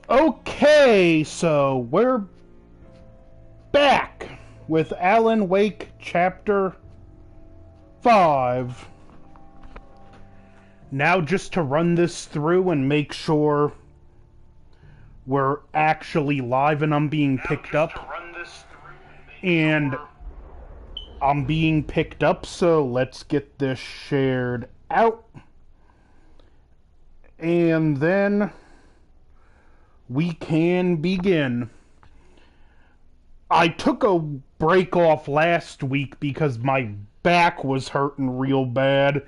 Okay, so we're back with Alan Wake Chapter 5. Now just to run this through and make sure we're actually live and I'm being picked up. And I'm being picked up, so let's get this shared out. And then we can begin. I took a break off last week because my back was hurting real bad.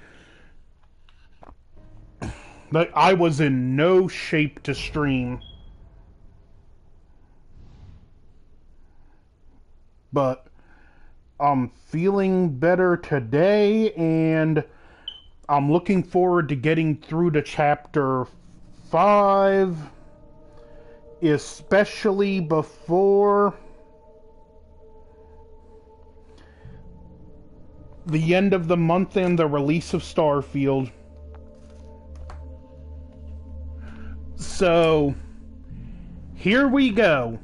But I was in no shape to stream. But I'm feeling better today, and I'm looking forward to getting through to Chapter 5. Especially before the end of the month and the release of Starfield. So, here we go.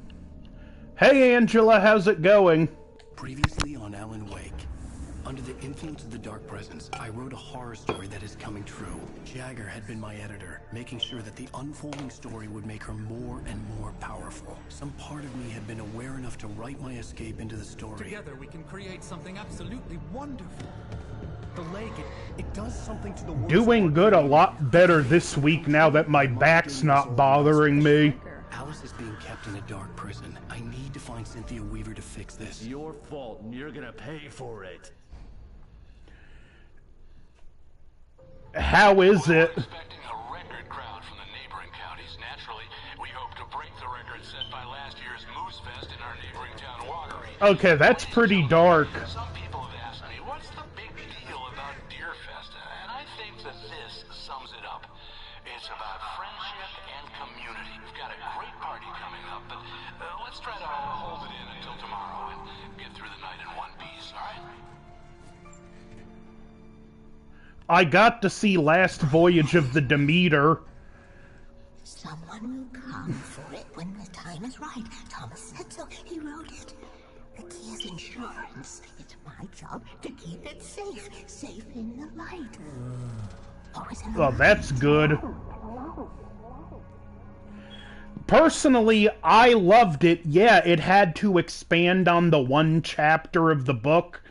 Hey Angela, how's it going? Previously on Alan Wake. Under the influence of the Dark Presence, I wrote a horror story that is coming true. Jagger had been my editor, making sure that the unfolding story would make her more and more powerful. Some part of me had been aware enough to write my escape into the story. Together we can create something absolutely wonderful. The lake, it does something to the world. Doing good, a lot better this week now that my back's not bothering me. Alice is being kept in a dark prison. I need to find Cynthia Weaver to fix this. It's your fault, and you're gonna pay for it. How is it? We're expecting a record crowd from the neighboring counties. Naturally, we hope to break the record set by last year's Moose Fest in our neighboring town, Walkery. Okay, that's pretty dark. Some people have asked me, what's the big deal about Deer Fest? And I think that this sums it up. It's about friendship and community. We've got a great party coming up, but let's try to hold it in until tomorrow and get through the night in one piece, all right? I got to see Last Voyage of the Demeter. Someone will come for it when the time is right. Thomas said so. He wrote it. The key is insurance. It's my job to keep it safe. Safe in the light. Always in the Well, that's good. Personally, I loved it. Yeah, it had to expand on the one chapter of the book,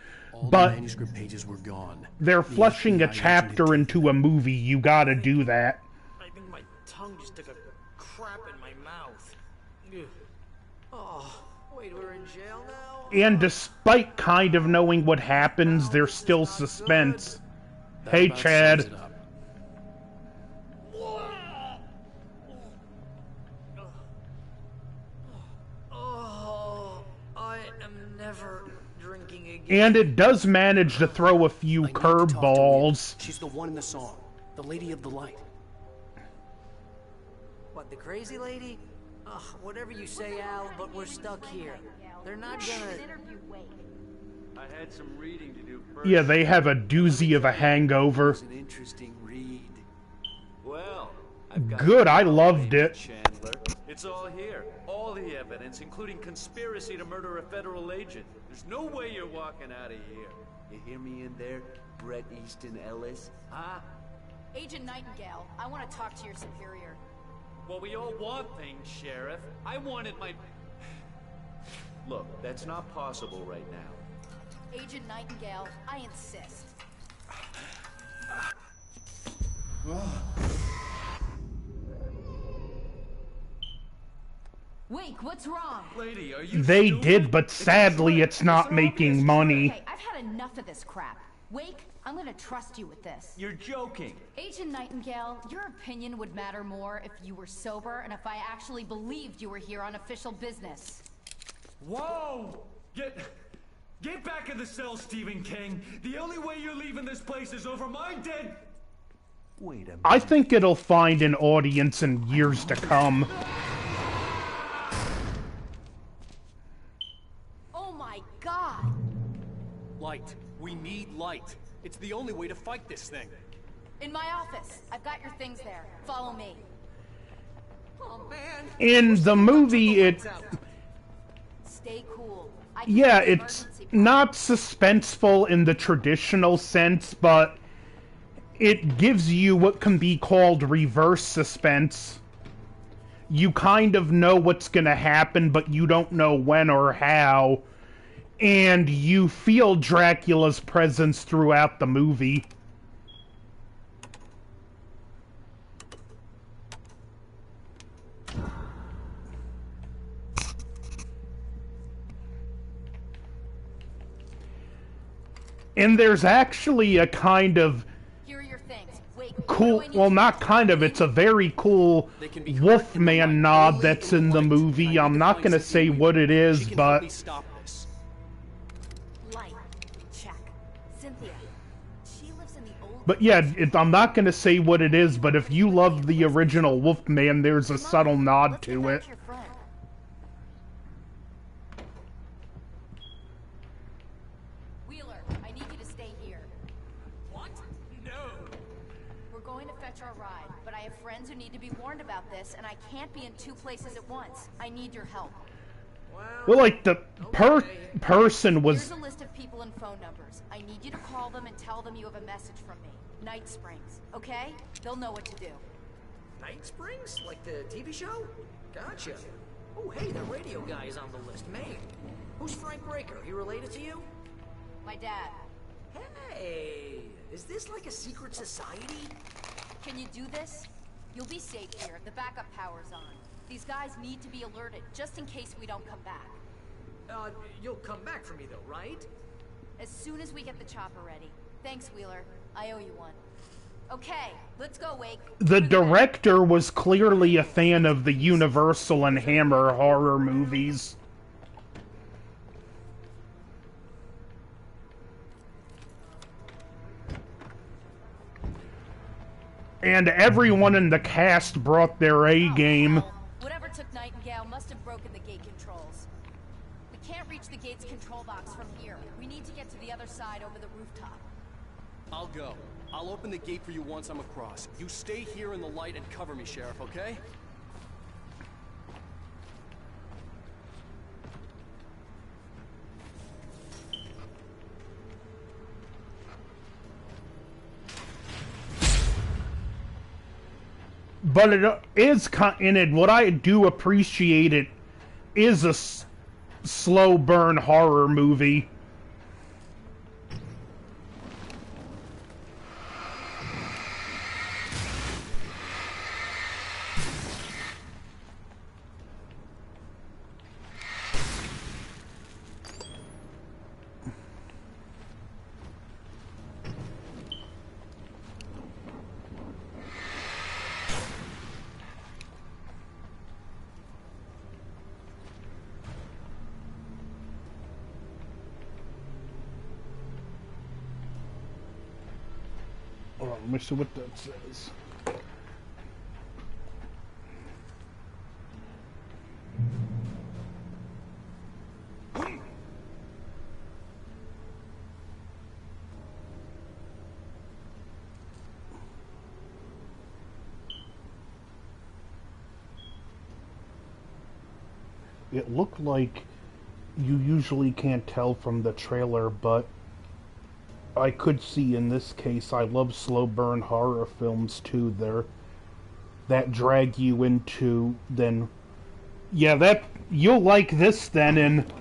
but the manuscript pages were gone. They're flushing a chapter into a movie. You gotta do that. I think my tongue just took a crap in my mouth. Ugh. Oh, wait, we're in jail now? And despite kind of knowing what happens, there's still suspense. Hey, Chad. Oh, I am never drinking again. And it does manage to throw a few curveballs. She's the one in the song, the Lady of the Light. What, the crazy lady? Ugh, whatever you say, Al, but we're stuck here. They're not gonna... I had some reading to do first. Yeah, they have a doozy of a hangover. It's an interesting read. Well, I've got Good, I loved it. Chandler. It's all here. All the evidence, including conspiracy to murder a federal agent. There's no way you're walking out of here. You hear me in there, Bret Easton Ellis? Huh? Agent Nightingale, I want to talk to your superior. Well, we all want things, Sheriff. I wanted my... Look, that's not possible right now. Agent Nightingale, I insist. Wake, what's wrong? Lady, are you They stupid? did, but sadly it's not making money. Okay, I've had enough of this crap. Wake, I'm gonna trust you with this. You're joking. Agent Nightingale, your opinion would matter more if you were sober and if I actually believed you were here on official business. Whoa! Get back in the cell, Stephen King. The only way you're leaving this place is over my dead... Wait a minute. I think it'll find an audience in years to come. Oh my god! Light. We need light. It's the only way to fight this thing. In my office. I've got your things there. Follow me. Oh man, In the movie, Stay cool. yeah, it's not suspenseful in the traditional sense, but it gives you what can be called reverse suspense. You kind of know what's gonna happen, but you don't know when or how, and you feel Dracula's presence throughout the movie. And there's actually a kind of Here are your things. Wait, cool, well, not kind of, it's a very cool Wolfman nod that's in the movie. I'm not gonna say what it is, but light. Check. Cynthia. She lives in the old. but yeah, I'm not gonna say what it is, but if you love the original Wolfman, there's a subtle nod to it. Your friend. Wheeler, I need you to stay here. What? No. We're going to fetch our ride, but I have friends who need to be warned about this, and I can't be in two places at once. I need your help. Well, like, the person was... Here's a list of people and phone numbers. I need you to call them and tell them you have a message from me. Night Springs, okay? They'll know what to do. Night Springs? Like the TV show? Gotcha. Oh, hey, the radio guy is on the list. Man, who's Frank Breaker? He related to you? My dad. Hey, is this like a secret society? Can you do this? You'll be safe here. The backup power's on. These guys need to be alerted, just in case we don't come back. You'll come back for me though, right? As soon as we get the chopper ready. Thanks, Wheeler. I owe you one. Okay, let's go, Wake. The director was clearly a fan of the Universal and Hammer horror movies. And everyone in the cast brought their A game. Whatever took Nightingale must have broken the gate controls. We can't reach the gate's control box from here. We need to get to the other side over the rooftop. I'll go. I'll open the gate for you once I'm across. You stay here in the light and cover me, Sheriff, okay? But it is in it. What I do appreciate it is a slow burn horror movie. Let me see what that says. It looked like you usually can't tell from the trailer, but I could see in this case. I love slow burn horror films too. That drag you into, then yeah, that you'll like this then. And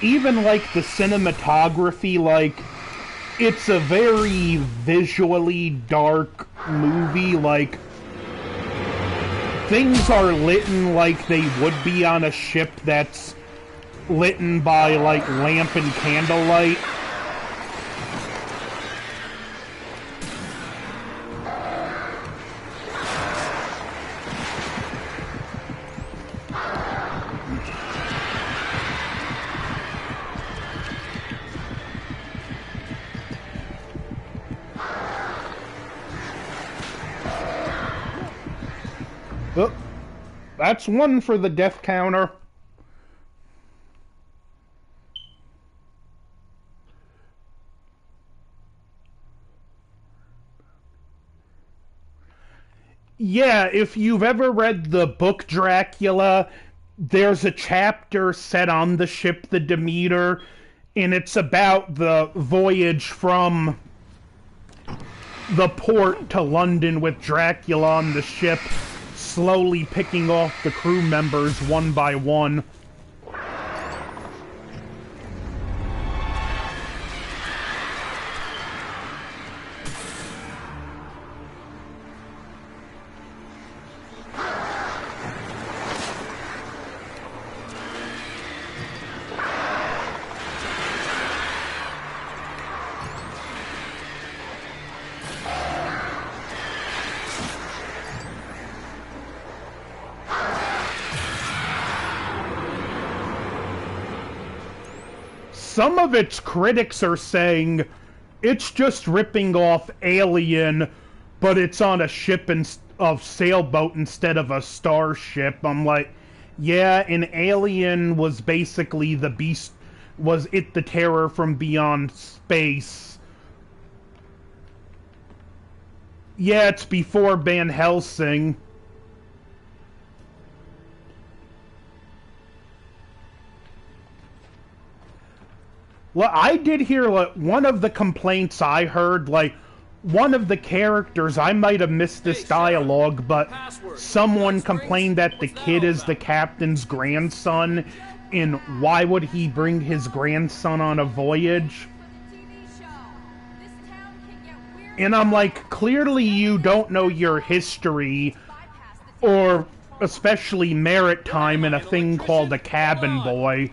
even like the cinematography, like it's a very visually dark movie. Like things are lit like they would be on a ship that's lit by like lamp and candlelight. Oh, that's one for the death counter. Yeah, if you've ever read the book Dracula, there's a chapter set on the ship the Demeter, and it's about the voyage from the port to London with Dracula on the ship, slowly picking off the crew members one by one. Some of its critics are saying it's just ripping off Alien, but it's on a ship of sailboat instead of a starship. I'm like, yeah, and Alien was basically the beast, was it the terror from beyond space? Yeah, it's before Van Helsing. Well, I did hear one of the complaints I heard, like, one of the characters, I might have missed this dialogue, but someone complained that the kid is the captain's grandson, and why would he bring his grandson on a voyage? And I'm like, clearly you don't know your history, or especially maritime, and a thing called a cabin boy.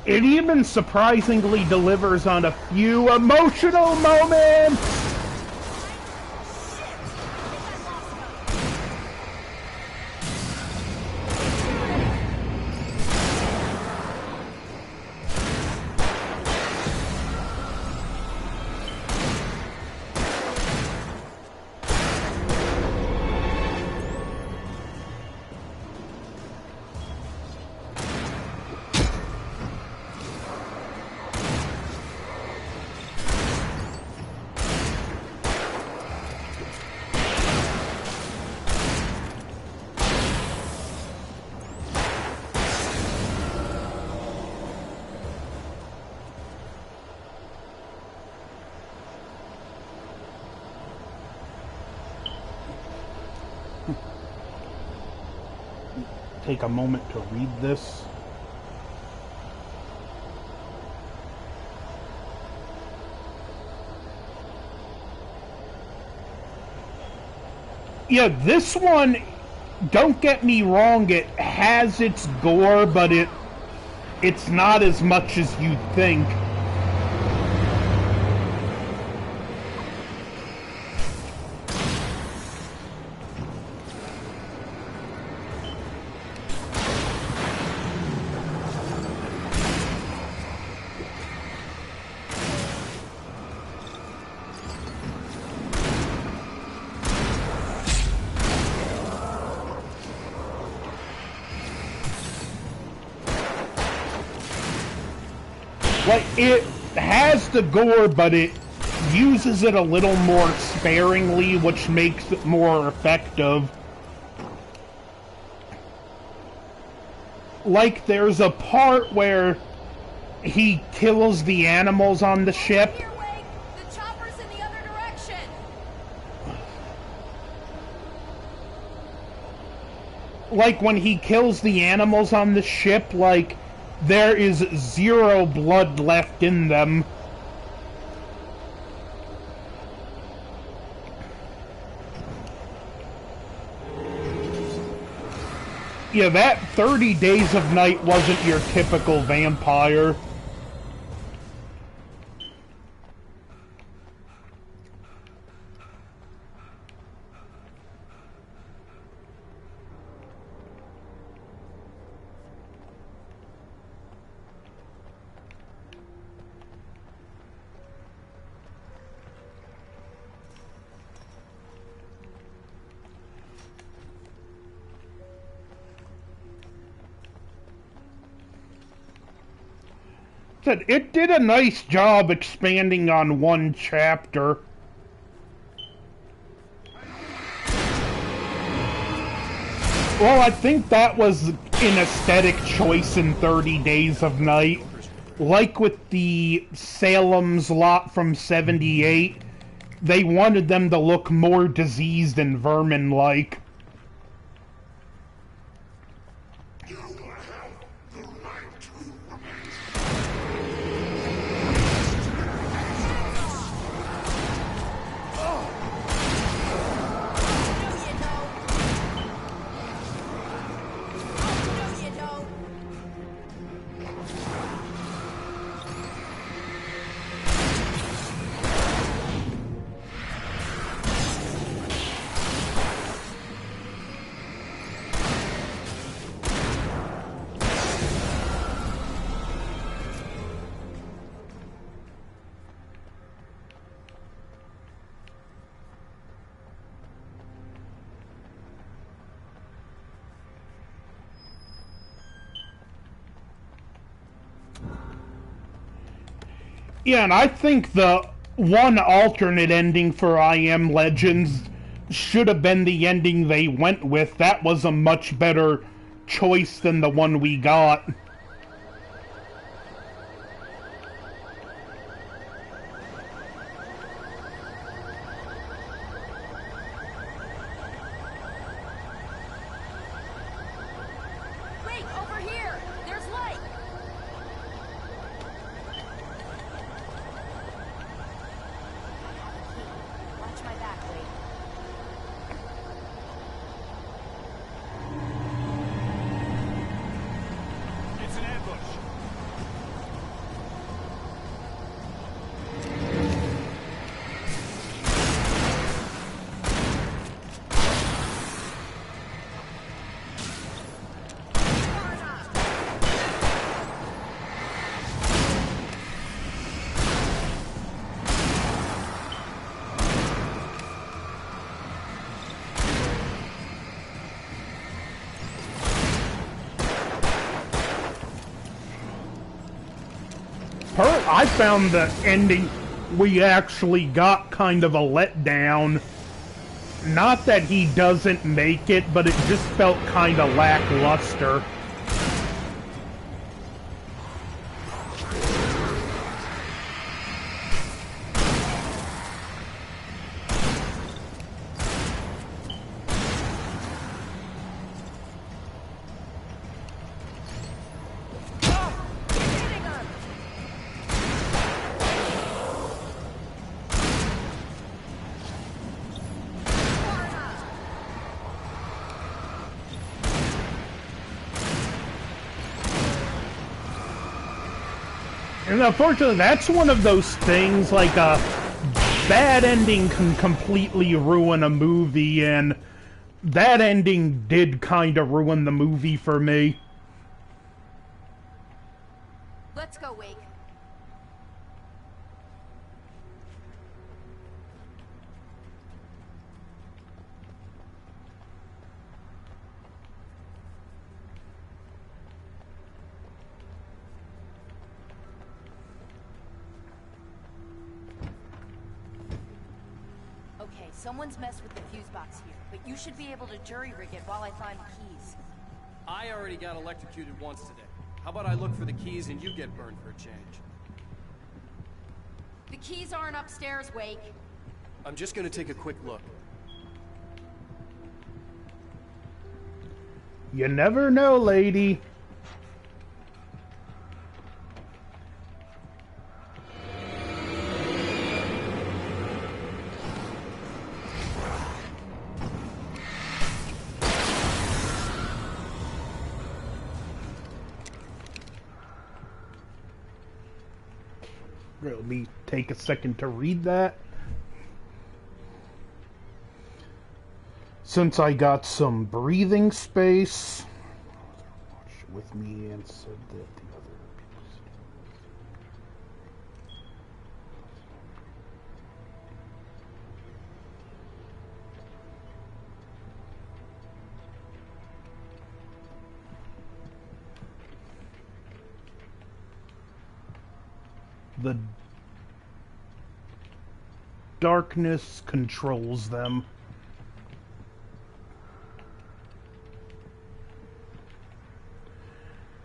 It even surprisingly delivers on a few emotional moments! Take a moment to read this. Yeah, this one, don't get me wrong, it has its gore, but it's not as much as you think. Like, it has the gore, but it uses it a little more sparingly, which makes it more effective. Like, there's a part where he kills the animals on the ship. The chopper's in the other direction. Like, when he kills the animals on the ship, like, there is zero blood left in them. Yeah, that 30 Days of Night wasn't your typical vampire. Said it did a nice job expanding on one chapter. Well, I think that was an aesthetic choice in 30 Days of Night. Like with the Salem's Lot from 78, they wanted them to look more diseased and vermin-like. Yeah, and I think the one alternate ending for I Am Legends should have been the ending they went with. That was a much better choice than the one we got. Wait, over here! There's light! Watch my back, Wade. It's an ambush. I found the ending we actually got kind of a letdown. Not that he doesn't make it, but it just felt kind of lackluster. And unfortunately, that's one of those things, like a bad ending can completely ruin a movie, and that ending did kind of ruin the movie for me. Let's go, Wake. Okay, someone's messed with the fuse box here, but you should be able to jury-rig it while I find the keys. I already got electrocuted once today. How about I look for the keys and you get burned for a change? The keys aren't upstairs, Wake. I'm just gonna take a quick look. You never know, lady. Let me take a second to read that. Since I got some breathing space, watch with me and said that the other people. The darkness controls them.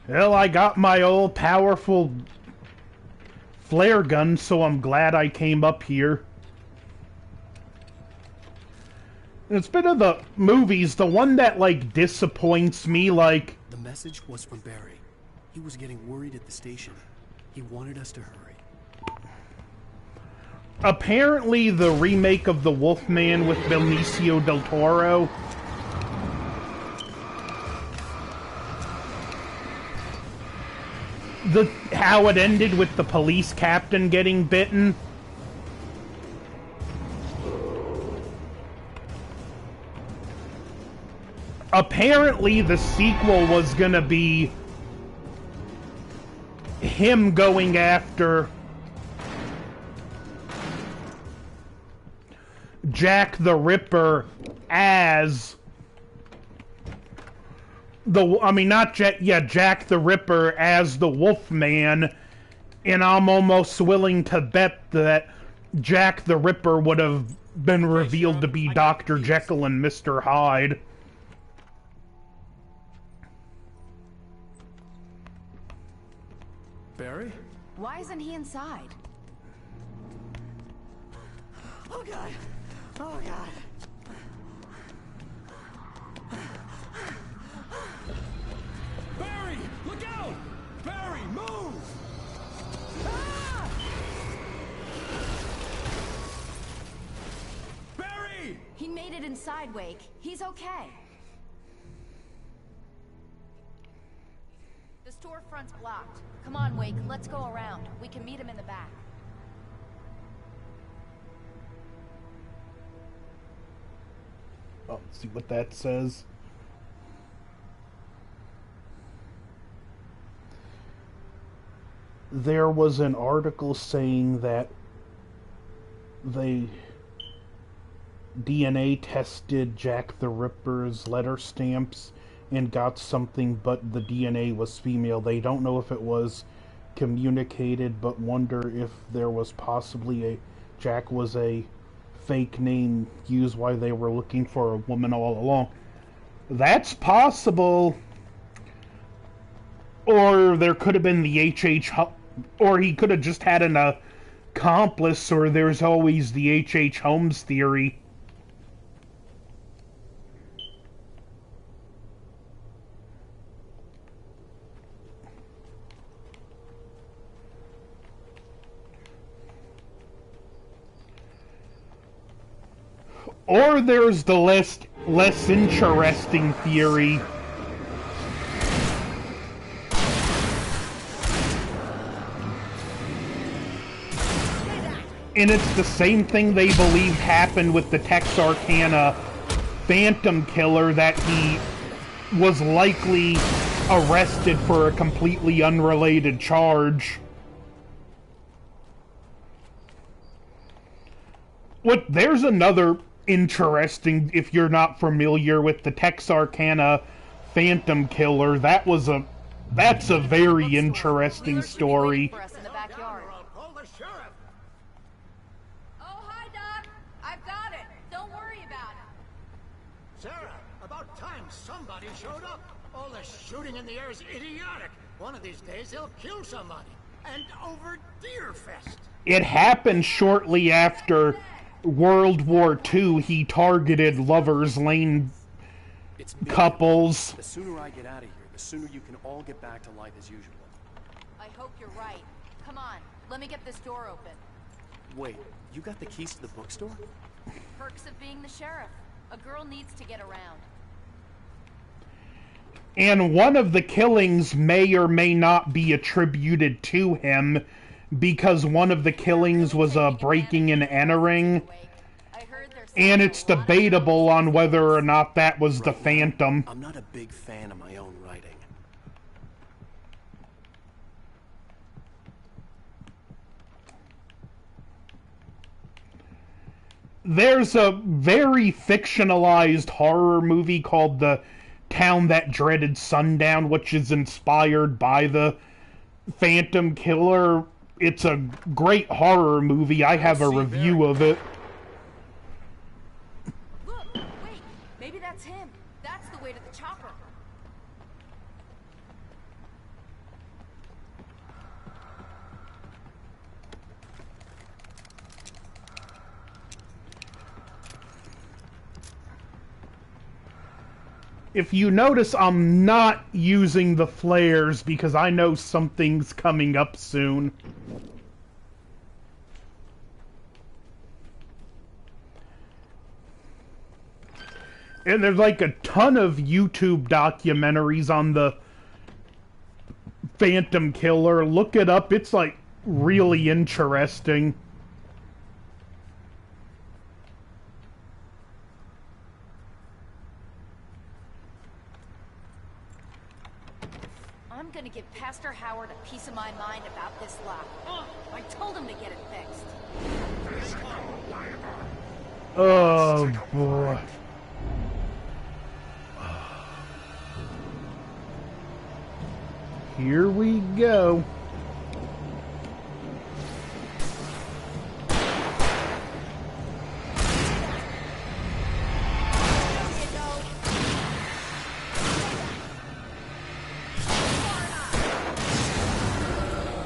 Well, I got my old powerful flare gun, so I'm glad I came up here. It's been of the movies, the one that, like, disappoints me, like... The message was from Barry. He was getting worried at the station. He wanted us to hurry. Apparently, the remake of The Wolfman with Benicio del Toro... how it ended with the police captain getting bitten. Apparently, the sequel was gonna be him going after Jack the Ripper as Jack the Ripper as the Wolfman, and I'm almost willing to bet that Jack the Ripper would have been revealed to be Dr. Jekyll and Mr. Hyde. Barry? Why isn't he inside? Oh God! Oh God! Barry! Look out! Barry, move! Ah! Barry! He made it inside, Wake. He's okay. The storefront's blocked. Come on, Wake. Let's go around. We can meet him in the back. Oh, see what that says. There was an article saying that they DNA tested Jack the Ripper's letter stamps and got something, but the DNA was female. They don't know if it was communicated, but wonder if there was possibly Jack was a fake name used while they were looking for a woman all along. That's possible. Or there could have been the or he could have just had an accomplice, or there's always the H.H. Holmes theory. Or there's the less interesting theory. And it's the same thing they believed happened with the Texarkana Phantom Killer, that he was likely arrested for a completely unrelated charge. There's another interesting, if you're not familiar with the Texarkana Phantom Killer, that's a very interesting story. Oh, hi, Doc. I've got it. Don't worry about it. Sarah, about time somebody showed up. All the shooting in the air is idiotic. One of these days they'll kill somebody. And over Deerfest. It happened shortly after World War II. He targeted Lover's Lane couples. The sooner I get out of here, the sooner you can all get back to life as usual. I hope you're right. Come on, let me get this door open. Wait, you got the keys to the bookstore? Perks of being the sheriff. A girl needs to get around. And one of the killings may or may not be attributed to him, because one of the killings was a breaking and entering, and it's debatable on whether or not that was the Phantom. I'm not a big fan of my own writing. There's a very fictionalized horror movie called The Town That Dreaded Sundown, which is inspired by the Phantom Killer. It's a great horror movie. I have a review of it. Look, wait, maybe that's him. That's the way to the chopper. If you notice, I'm not using the flares because I know something's coming up soon. And there's like a ton of YouTube documentaries on the Phantom Killer. Look it up. It's like really interesting. I'm gonna give Pastor Howard a piece of my mind about this lock. I told him to get it fixed. Oh boy. Here we go.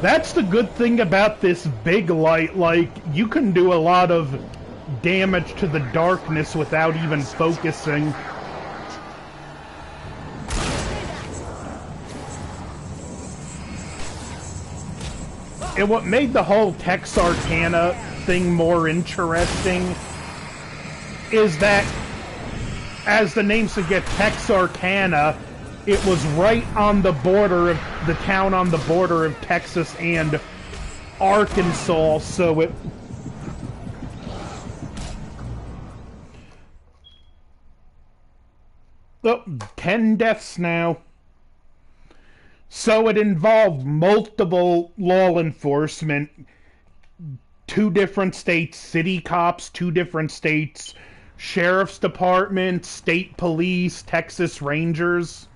That's the good thing about this big light, like, you can do a lot of damage to the darkness without even focusing. And what made the whole Texarkana thing more interesting is that, as the name suggests, Texarkana, it was right on the border of the town on the border of Texas and Arkansas, so it... Oh, 10 deaths now. So it involved multiple law enforcement, 2 different states, city cops, 2 different states, sheriff's department, state police, Texas Rangers.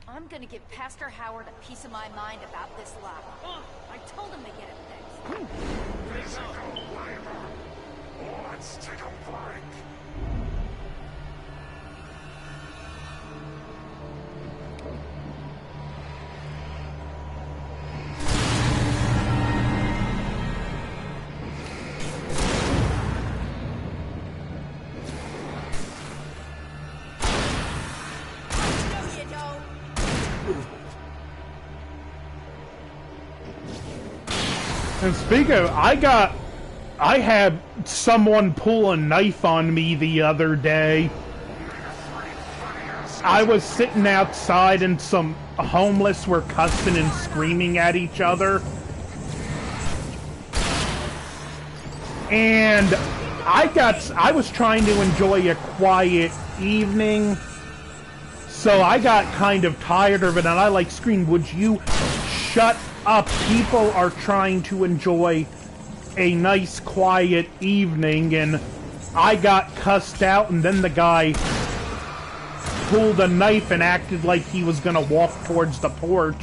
I'm gonna give Pastor Howard a piece of my mind about this lock. I told him to get it fixed. Let's take a break. And speaking of, I had someone pull a knife on me the other day. I was sitting outside and some homeless were cussing and screaming at each other. And I was trying to enjoy a quiet evening, so I got kind of tired of it, and I like screamed, "Would you shut up? People are trying to enjoy a nice quiet evening." And I got cussed out, and then the guy pulled a knife and acted like he was gonna walk towards the porch.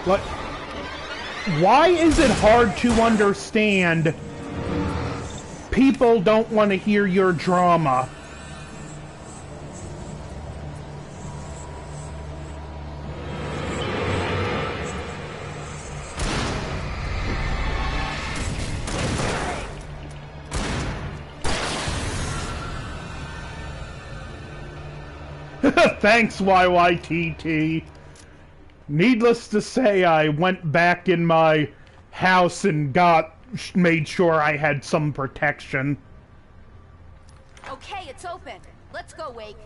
But why is it hard to understand people don't want to hear your drama? Thanks, YYTT. Needless to say, I went back in my house and made sure I had some protection. Okay, it's open. Let's go, Wake.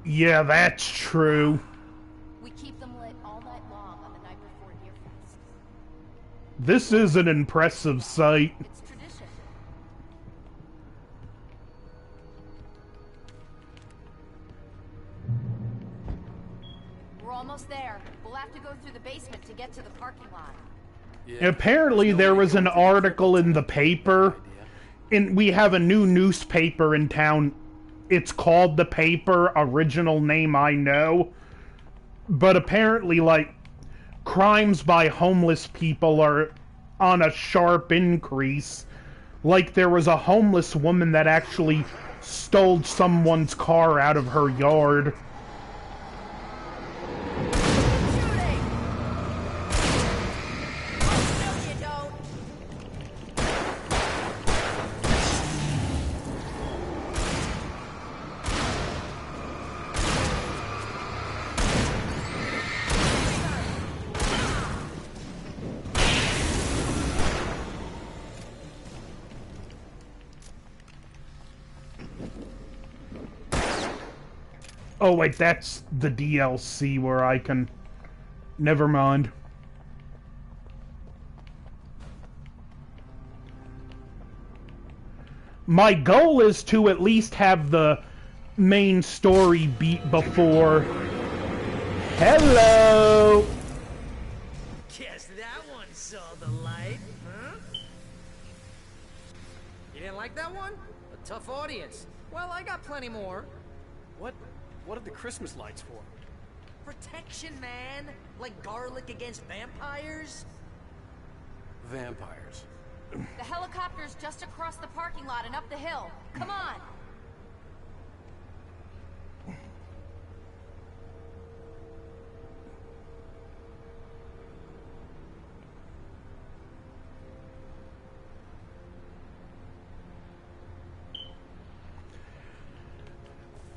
Yeah, that's true. We keep them lit all night long on the night before Deerfest. This is an impressive sight. It's tradition. We're almost there. We'll have to go through the basement to get to the parking lot. Yeah. Apparently there was an article in the paper, and we have a new newspaper in town. It's called The Paper, original name I know. But apparently, like, crimes by homeless people are on a sharp increase. Like, there was a homeless woman that actually stole someone's car out of her yard. Oh wait, that's the DLC where I can... Never mind. My goal is to at least have the main story beat before... Hello! Guess that one saw the light, huh? You didn't like that one? A tough audience. Well, I got plenty more. What are the Christmas lights for? Protection, man. Like garlic against vampires. Vampires. The helicopter's just across the parking lot and up the hill. Come on!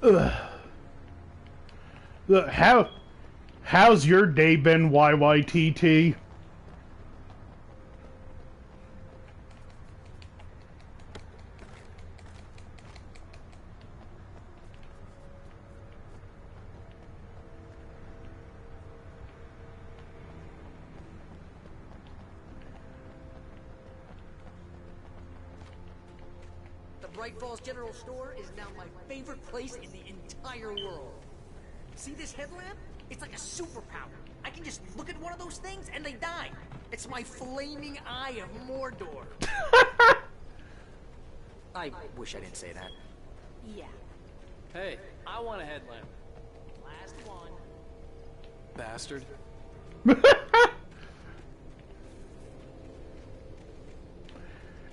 Ugh. Look, how's your day been, YYTT? The Bright Falls General Store is now my favorite place in the entire world. See this headlamp? It's like a superpower. I can just look at one of those things and they die. It's my flaming eye of Mordor. I wish I didn't say that. Yeah. Hey, I want a headlamp. Last one. Bastard.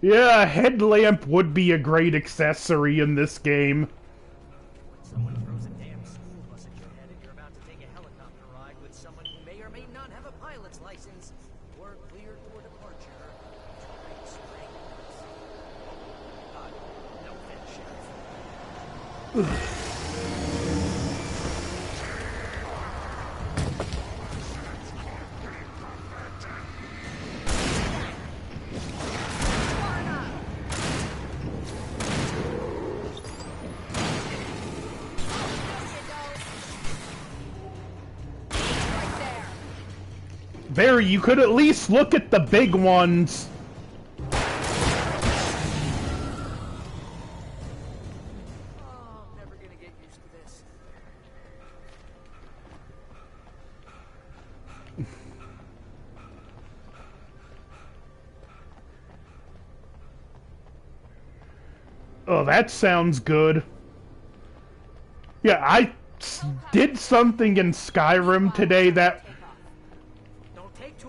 Yeah, a headlamp would be a great accessory in this game. Someone throws a damn school bus at your head and you're about to take a helicopter ride with someone who may or may not have a pilot's license or cleared for departure. Try strangles. No offense, Sheriff. Barry, you could at least look at the big ones. Oh, I'm never gonna get used to this. Oh, that sounds good. Yeah, I did something in Skyrim today that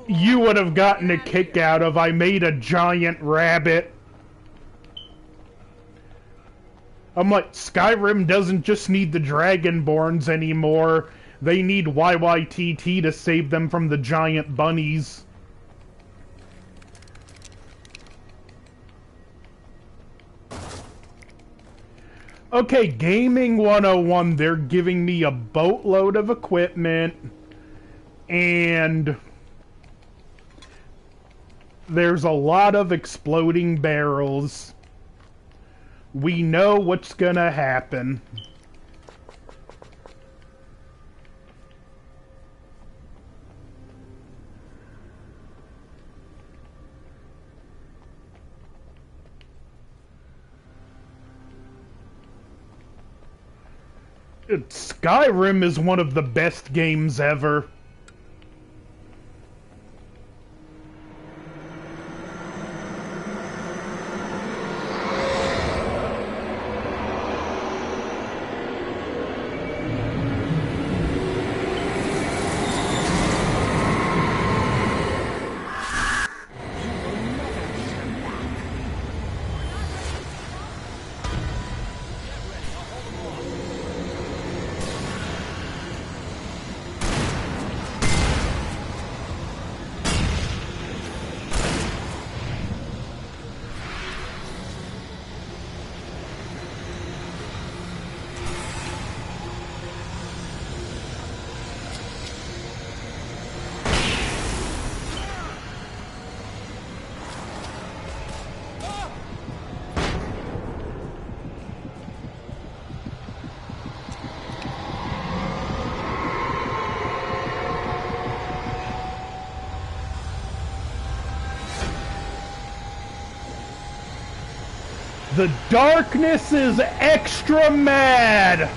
you would have gotten a kick out of. I made a giant rabbit. I'm like, Skyrim doesn't just need the Dragonborns anymore. They need YYTT to save them from the giant bunnies. Okay, Gaming 101, they're giving me a boatload of equipment. And there's a lot of exploding barrels. We know what's gonna happen. Skyrim is one of the best games ever. The darkness is extra mad!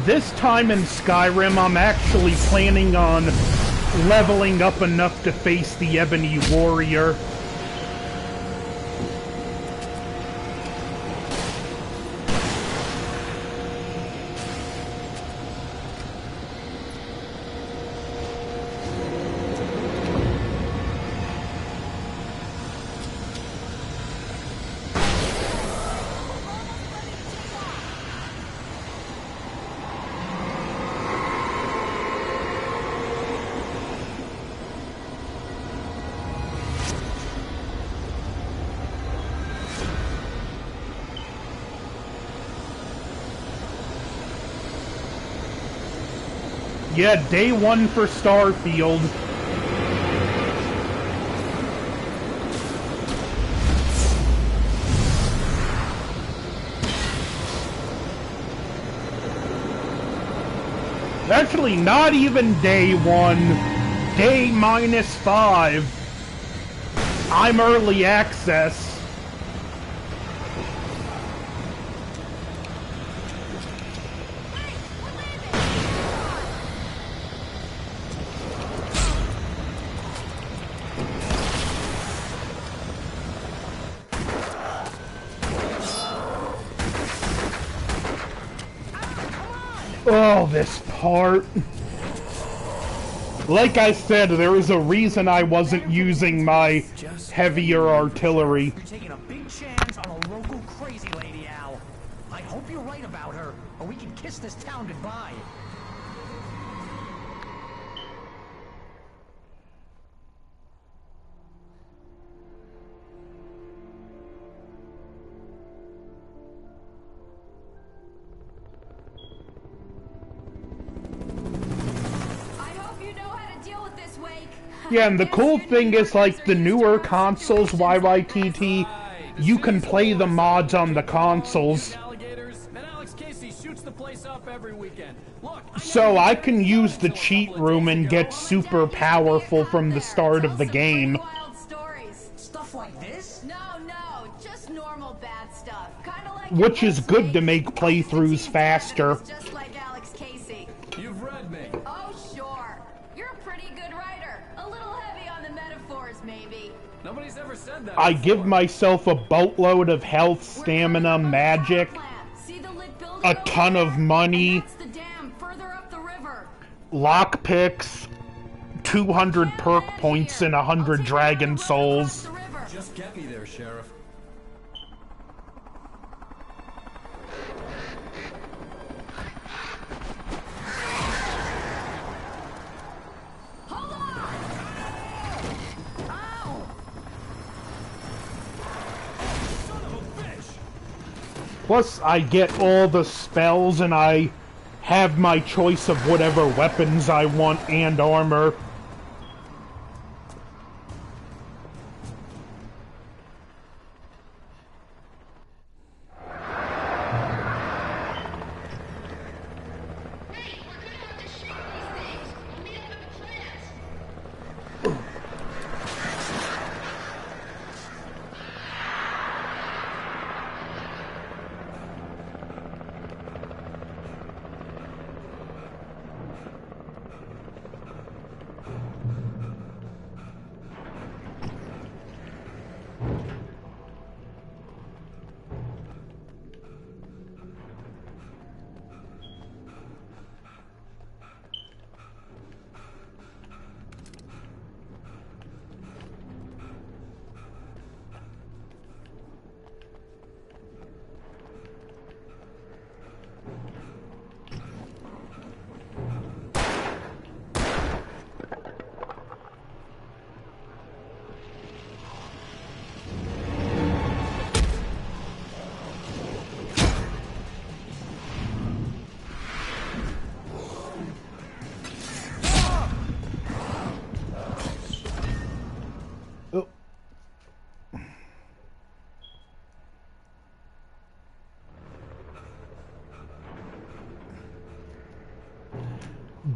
This time in Skyrim, I'm actually planning on leveling up enough to face the Ebony Warrior. Yeah, day one for Starfield. Actually, not even day one. Day -5. I'm early access. Oh, this part. Like I said, there is a reason I wasn't using my heavier artillery. You're taking a big chance on a local crazy lady, Al. I hope you're right about her, or we can kiss this town goodbye. Yeah, and the cool thing is, like, the newer consoles, YYTT, you can play the mods on the consoles. So I can use the cheat room and get super powerful from the start of the game. Stuff like this? No, just normal bad stuff. Kinda like which is good to make playthroughs faster. Just like Alex Casey. You've read me. Oh, sure. You're a pretty good writer. A little heavy on the metaphors, maybe. I give myself a boatload of health, stamina, magic, a ton of money, lockpicks, 200 perk points, and 100 dragon souls. Just get me there, Sheriff. Plus, I get all the spells, and I have my choice of whatever weapons I want and armor.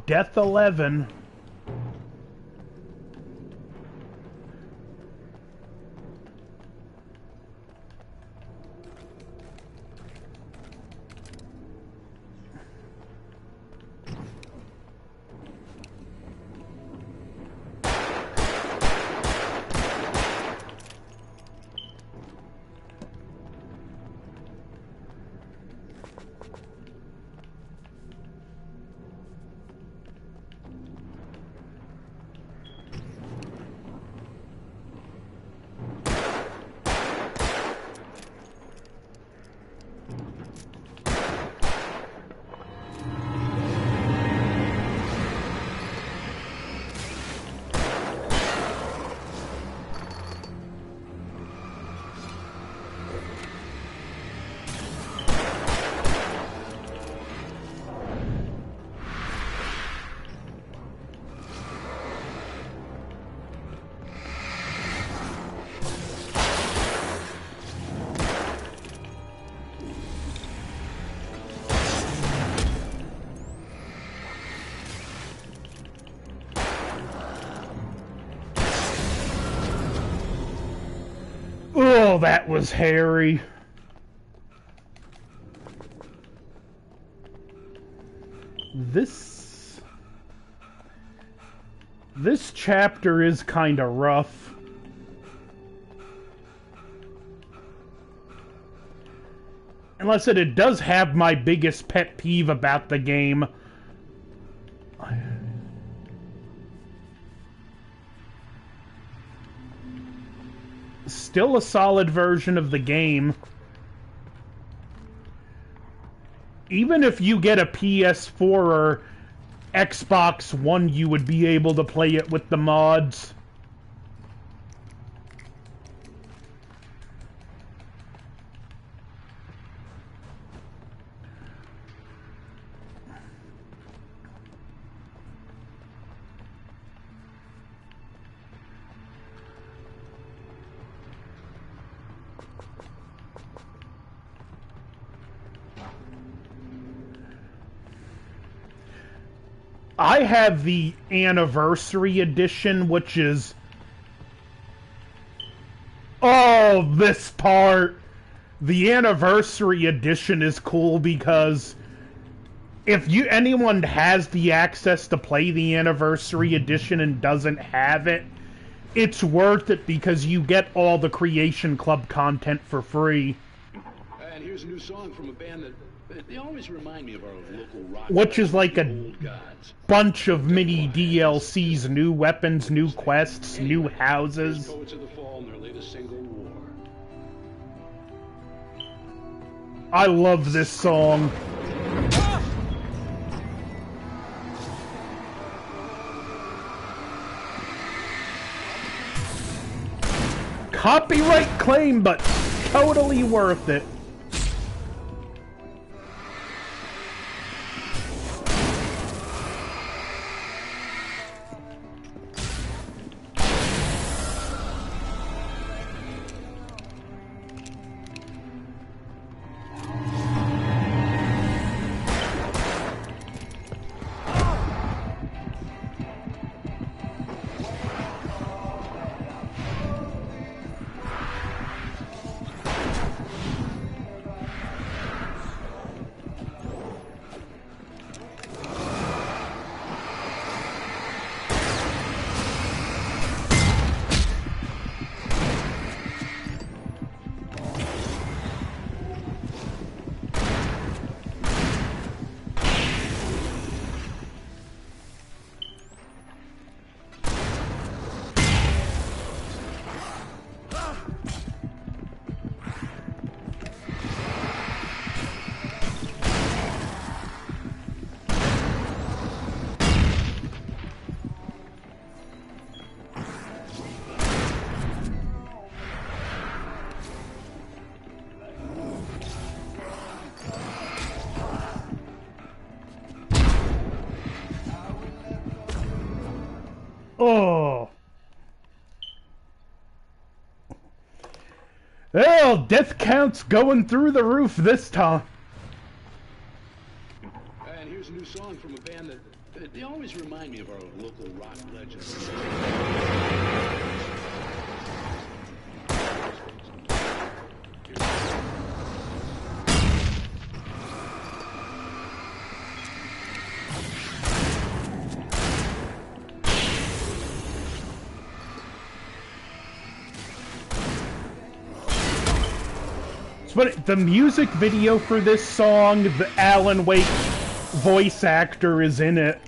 Death 11. Oh, that was hairy. This chapter is kinda rough. And like I said, it does have my biggest pet peeve about the game. Still a solid version of the game. Even if you get a PS4 or Xbox One, you would be able to play it with the mods. I have the anniversary edition, which is... Oh, this part! The anniversary edition is cool because if anyone has the access to play the anniversary edition and doesn't have it, it's worth it because you get all the Creation Club content for free. And here's a new song from a band that they always remind me of our local rock. Which is like a Old Gods. bunch of mini DLCs, new weapons, new quests, new houses. Poets of the Fall and their latest single, War. I love this song. Copyright claim, but totally worth it. Oh. Well, death count's going through the roof this time. And here's a new song from a band that they always remind me of our local rock legends. But the music video for this song, the Alan Wake voice actor is in it.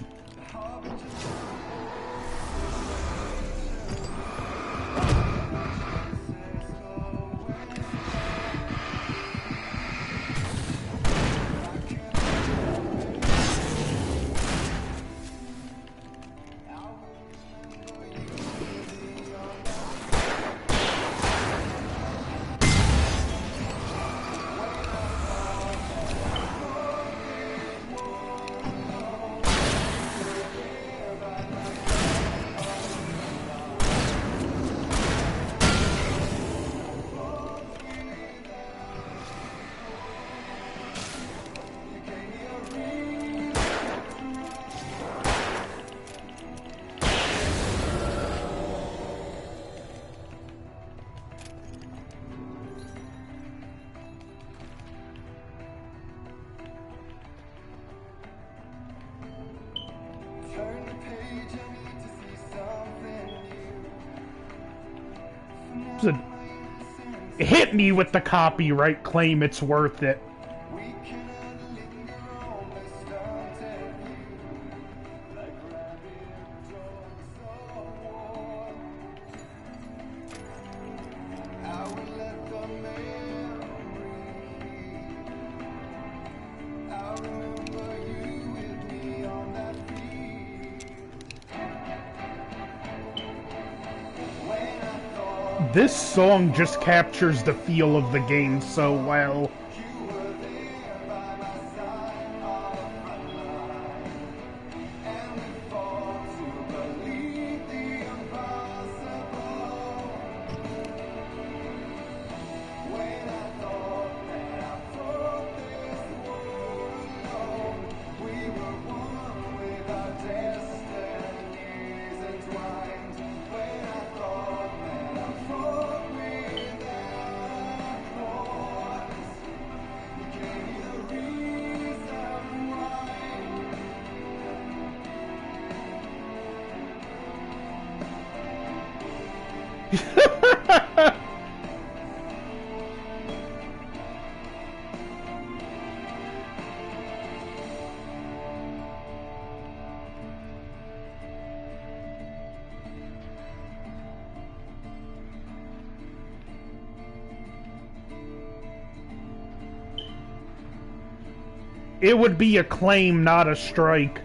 Hit me with the copyright claim, it's worth it. This song just captures the feel of the game so well. It would be a claim, not a strike.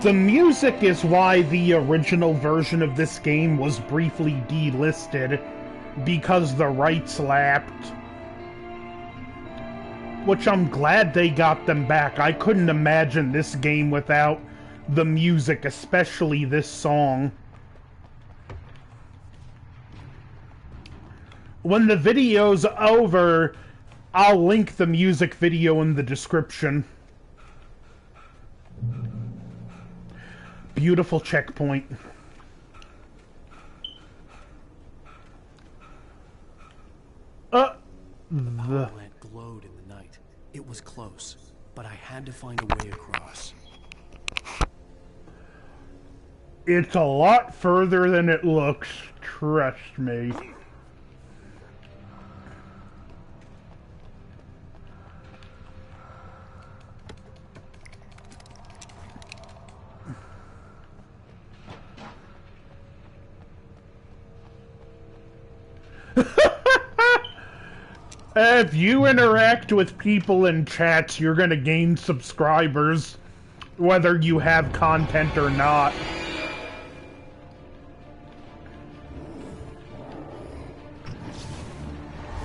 The music is why the original version of this game was briefly delisted, because the rights lapsed. Which I'm glad they got them back. I couldn't imagine this game without the music, especially this song. When the video's over, I'll link the music video in the description. Beautiful checkpoint. The plant glowed in the night. It was close, but I had to find a way across. It's a lot further than it looks, trust me. If you interact with people in chats, you're gonna gain subscribers, whether you have content or not.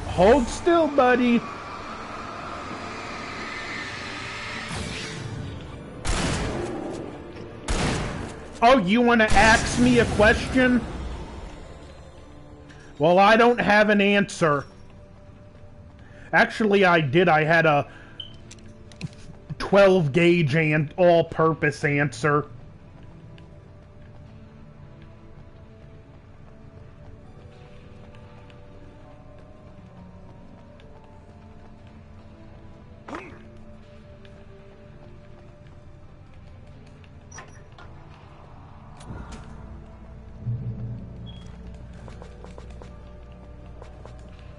Hold still, buddy. Oh, you want to ask me a question? Well, I don't have an answer. Actually, I did. I had a 12 gauge and all-purpose answer.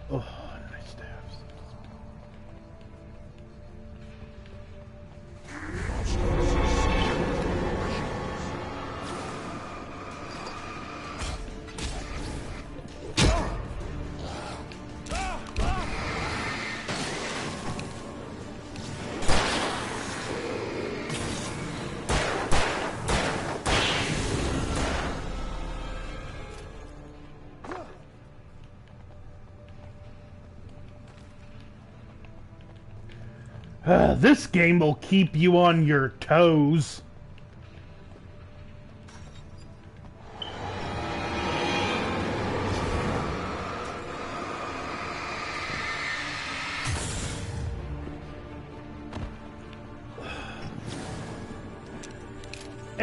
Oh, nice to have some. This game will keep you on your toes.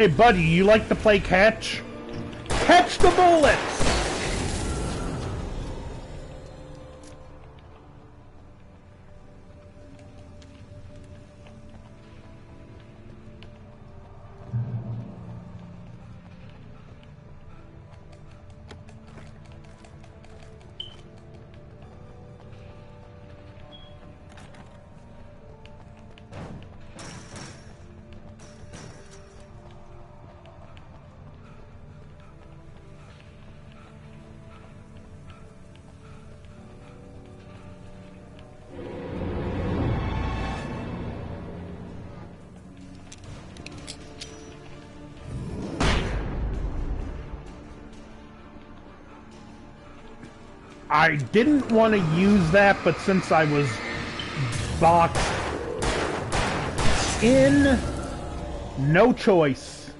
Hey, buddy, you like to play catch? Catch the bullets! I didn't want to use that, but since I was boxed in, no choice.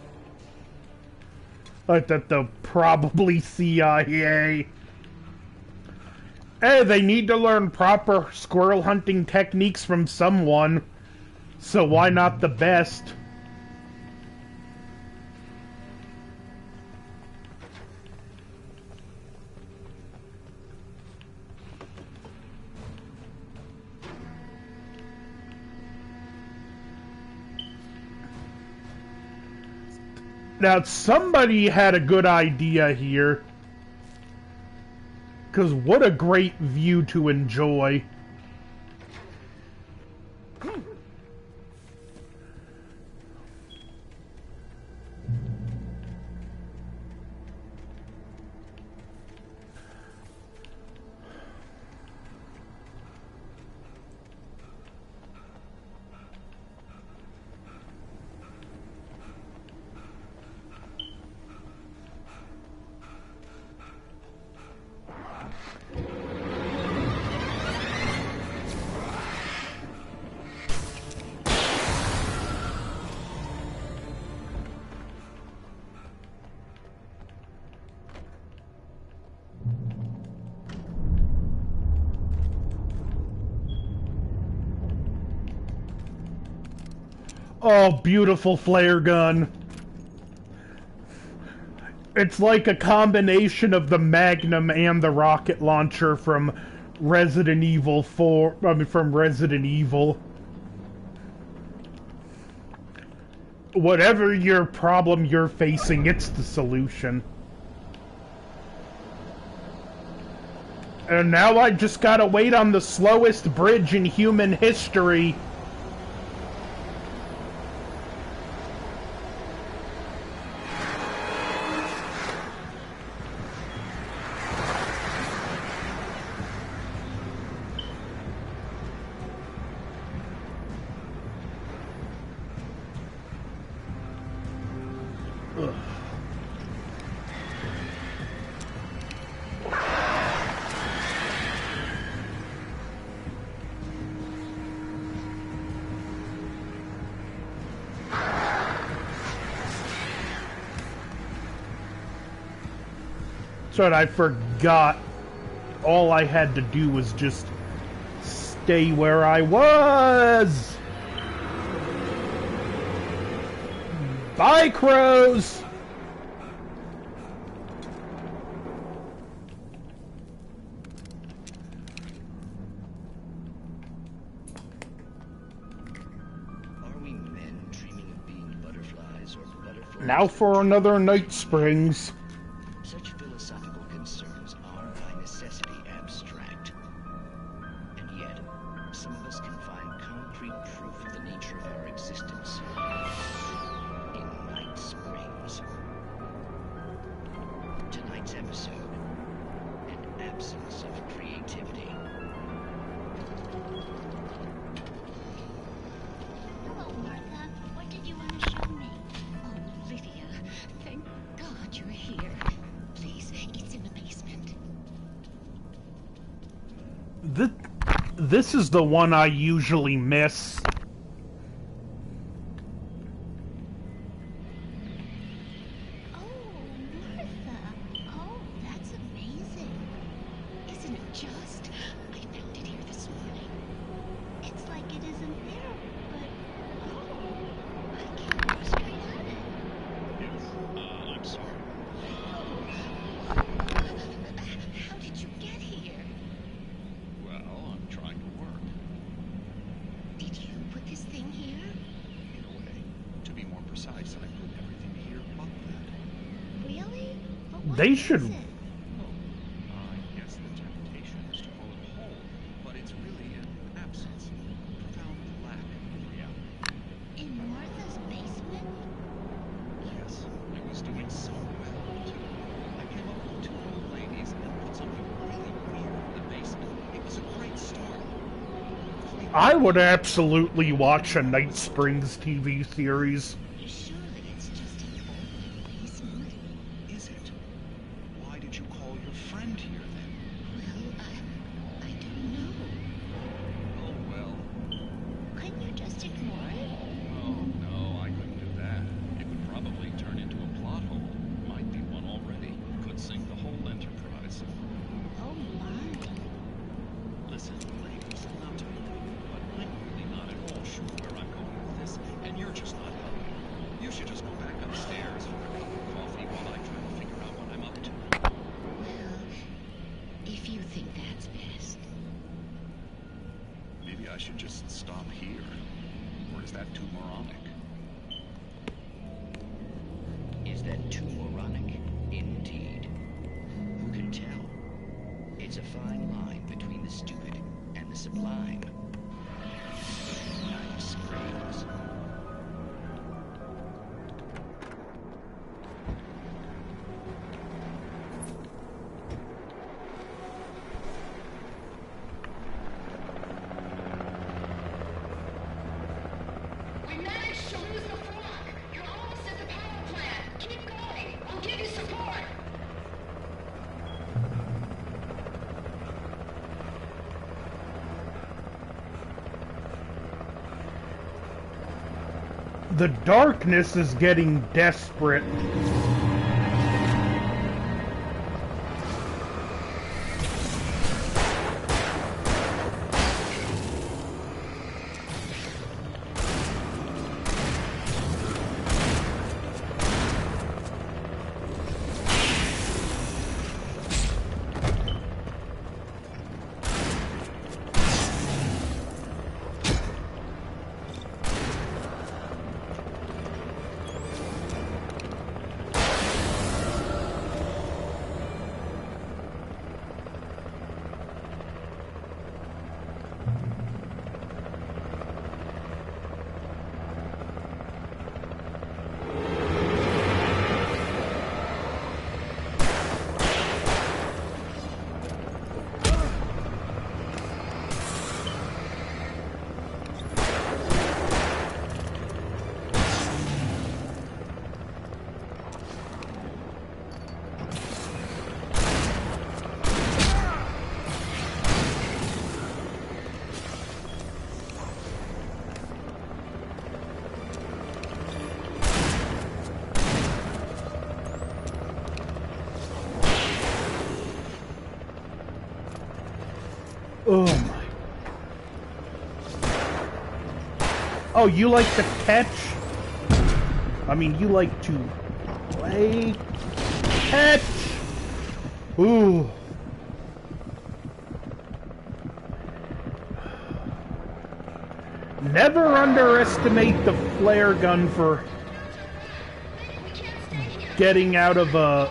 Like that the probably CIA. Hey, they need to learn proper squirrel hunting techniques from someone, so why not the best? Now, somebody had a good idea here. Because what a great view to enjoy. Oh, beautiful flare gun. It's like a combination of the Magnum and the rocket launcher from Resident Evil 4, from Resident Evil. Whatever your problem you're facing, it's the solution. And now I just gotta wait on the slowest bridge in human history. So I forgot all I had to do was just stay where I was. Bye, crows! Are we men dreaming of being butterflies or butterflies? Now for another Night Springs. Such philosophical concerns are by necessity abstract. And yet, some of us can find concrete proof of the nature of our existence in Night Springs. Tonight's episode, an absence of creativity. Hello, Martha. What did you want to show me? Oh, Lydia. Thank God you're here. Please, it's in the basement. This is the one I usually miss. Oh, Martha. Oh, that's amazing. Isn't it just? I found it here this morning. It's like it isn't there, but oh, I can't look straight at it. They should... I guess the temptation is to call it whole, but it's really an absence, profound lack of reality. In Martha's basement? Yes, I was doing so well, too. I came up with 2 old ladies and put something really weird in the basement. It was a great start. I would absolutely watch a Night Springs TV series. Surely it's just an old basement. Is it? Why did you call your friend here, then? Well, I don't know. Oh, well. Couldn't you just ignore it? Oh, no, I couldn't do that. It would probably turn into a plot hole. Might be one already. Could sink the whole enterprise. Oh my. Listen, ladies, not to be rude, but I'm really not at all sure where I'm going with this, and you're just not helping. You should just go back upstairs for a cup of coffee while I try to figure out what I'm up to. Well, if you think that's best. Maybe I should just stop here. Or is that too moronic? Is that too moronic? Indeed. Who can tell? It's a fine line between the stupid and the sublime. Night Springs. We managed to lose the flock. You're almost at the power plant. Keep going. I'll give you support. The darkness is getting desperate. Oh my. Oh, you like to catch? I mean, you like to play? Catch! Ooh. Never underestimate the flare gun for getting out of a...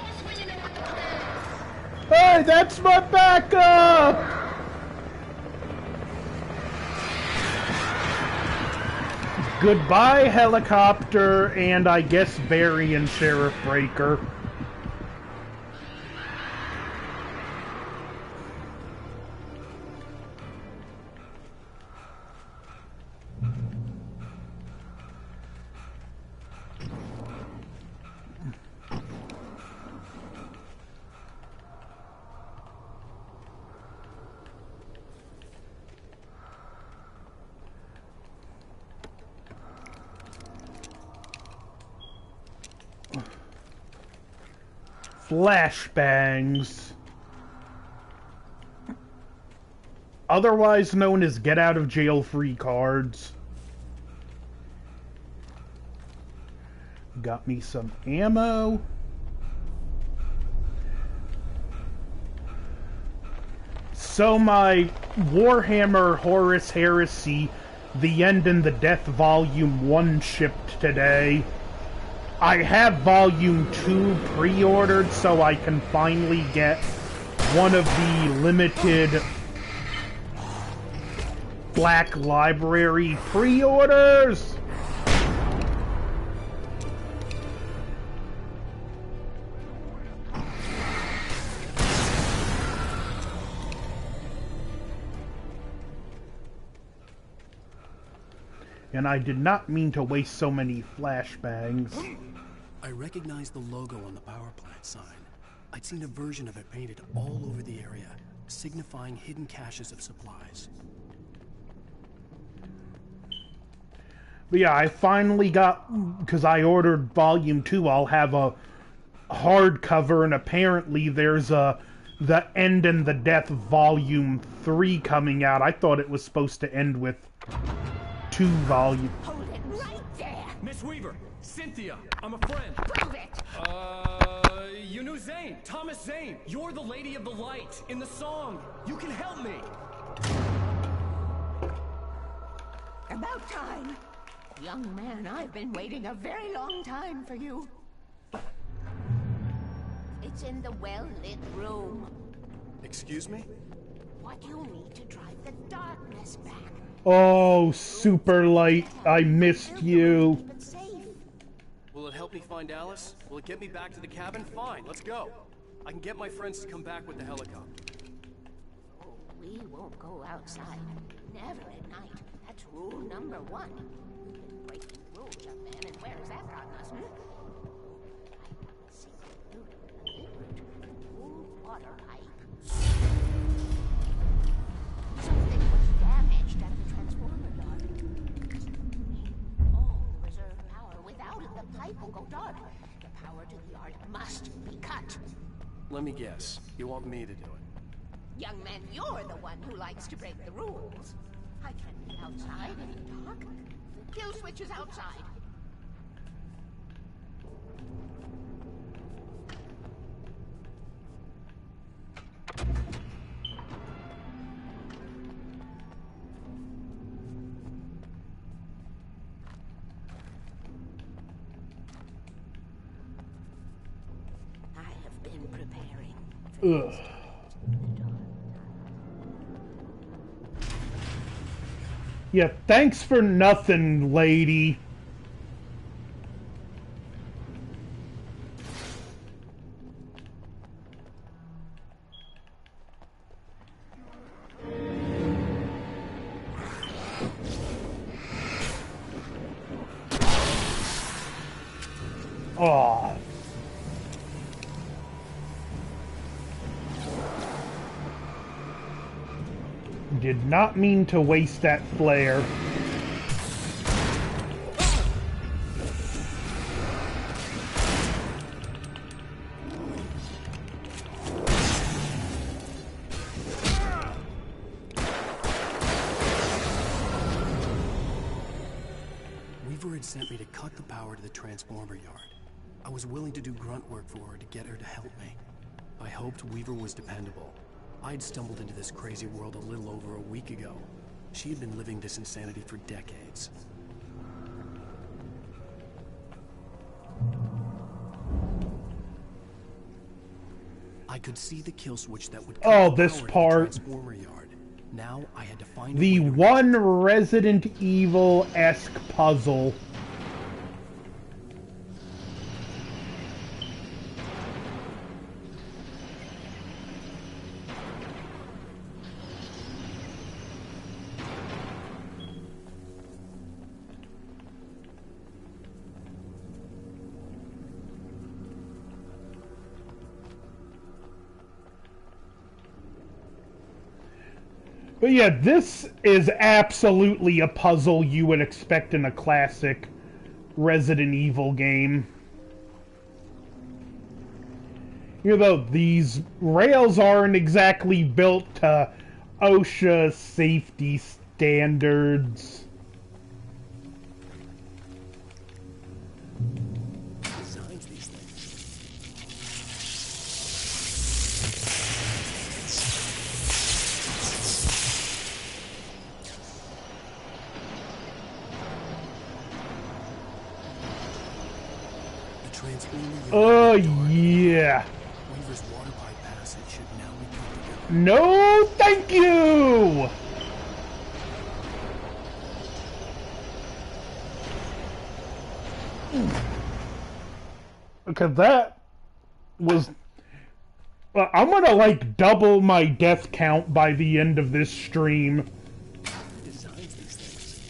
Hey, that's my backup! Goodbye, helicopter, and I guess Barry and Sheriff Breaker. Flashbangs, otherwise known as get out of jail free cards. Got me some ammo. So my Warhammer Horus Heresy, The End and the Death Volume 1 shipped today. I have Volume 2 pre-ordered, so I can finally get one of the limited Black Library pre-orders! And I did not mean to waste so many flashbangs. I recognized the logo on the power plant sign. I'd seen a version of it painted all over the area, signifying hidden caches of supplies. But yeah, I finally got, because I ordered Volume 2, I'll have a hardcover, and apparently there's The End and the Death Volume 3 coming out. I thought it was supposed to end with 2 volumes. Hold it right there! Miss Weaver, Cynthia, I'm a friend. Prove it! You knew Zane, Thomas Zane. You're the Lady of the Light in the song. You can help me. About time. Young man, I've been waiting a very long time for you. It's in the well-lit room. Excuse me? What you need to drive the darkness back. Oh, Super Light, I missed you. Keep it safe. Will it help me find Alice? Will it get me back to the cabin? Fine, let's go. I can get my friends to come back with the helicopter. Oh, we won't go outside. Never at night. That's rule number 1. We've been breaking rules, young man, and where has that gotten us, hmm? Secret route, a big route, cool water pipe. Something was damaged at the transformer yard. All reserve power. Without it, the pipe will go dark. The power to the yard must be cut. Let me guess. You want me to do it? Young man, you're the one who likes to break the rules. I can't be outside in the dark. The kill switch is outside. I have been preparing for this. Yeah, thanks for nothing, lady. Oh. Did not mean to waste that flare. Weaver had sent me to cut the power to the transformer yard. I was willing to do grunt work for her to get her to help me. I hoped Weaver was dependable. I'd stumbled into this crazy world a little over a week ago. She had been living this insanity for decades. I could see the kill switch that would Oh, this part. Transformer yard. Now I had to find The one Resident Evil-esque puzzle. But yeah, this is absolutely a puzzle you would expect in a classic Resident Evil game. You know, these rails aren't exactly built to OSHA safety standards. Designs these things. Oh, yeah. Weaver's water pipe passage should now be good to go. No, thank you! Because that was... I'm gonna, like, double my death count by the end of this stream. Who designs these things?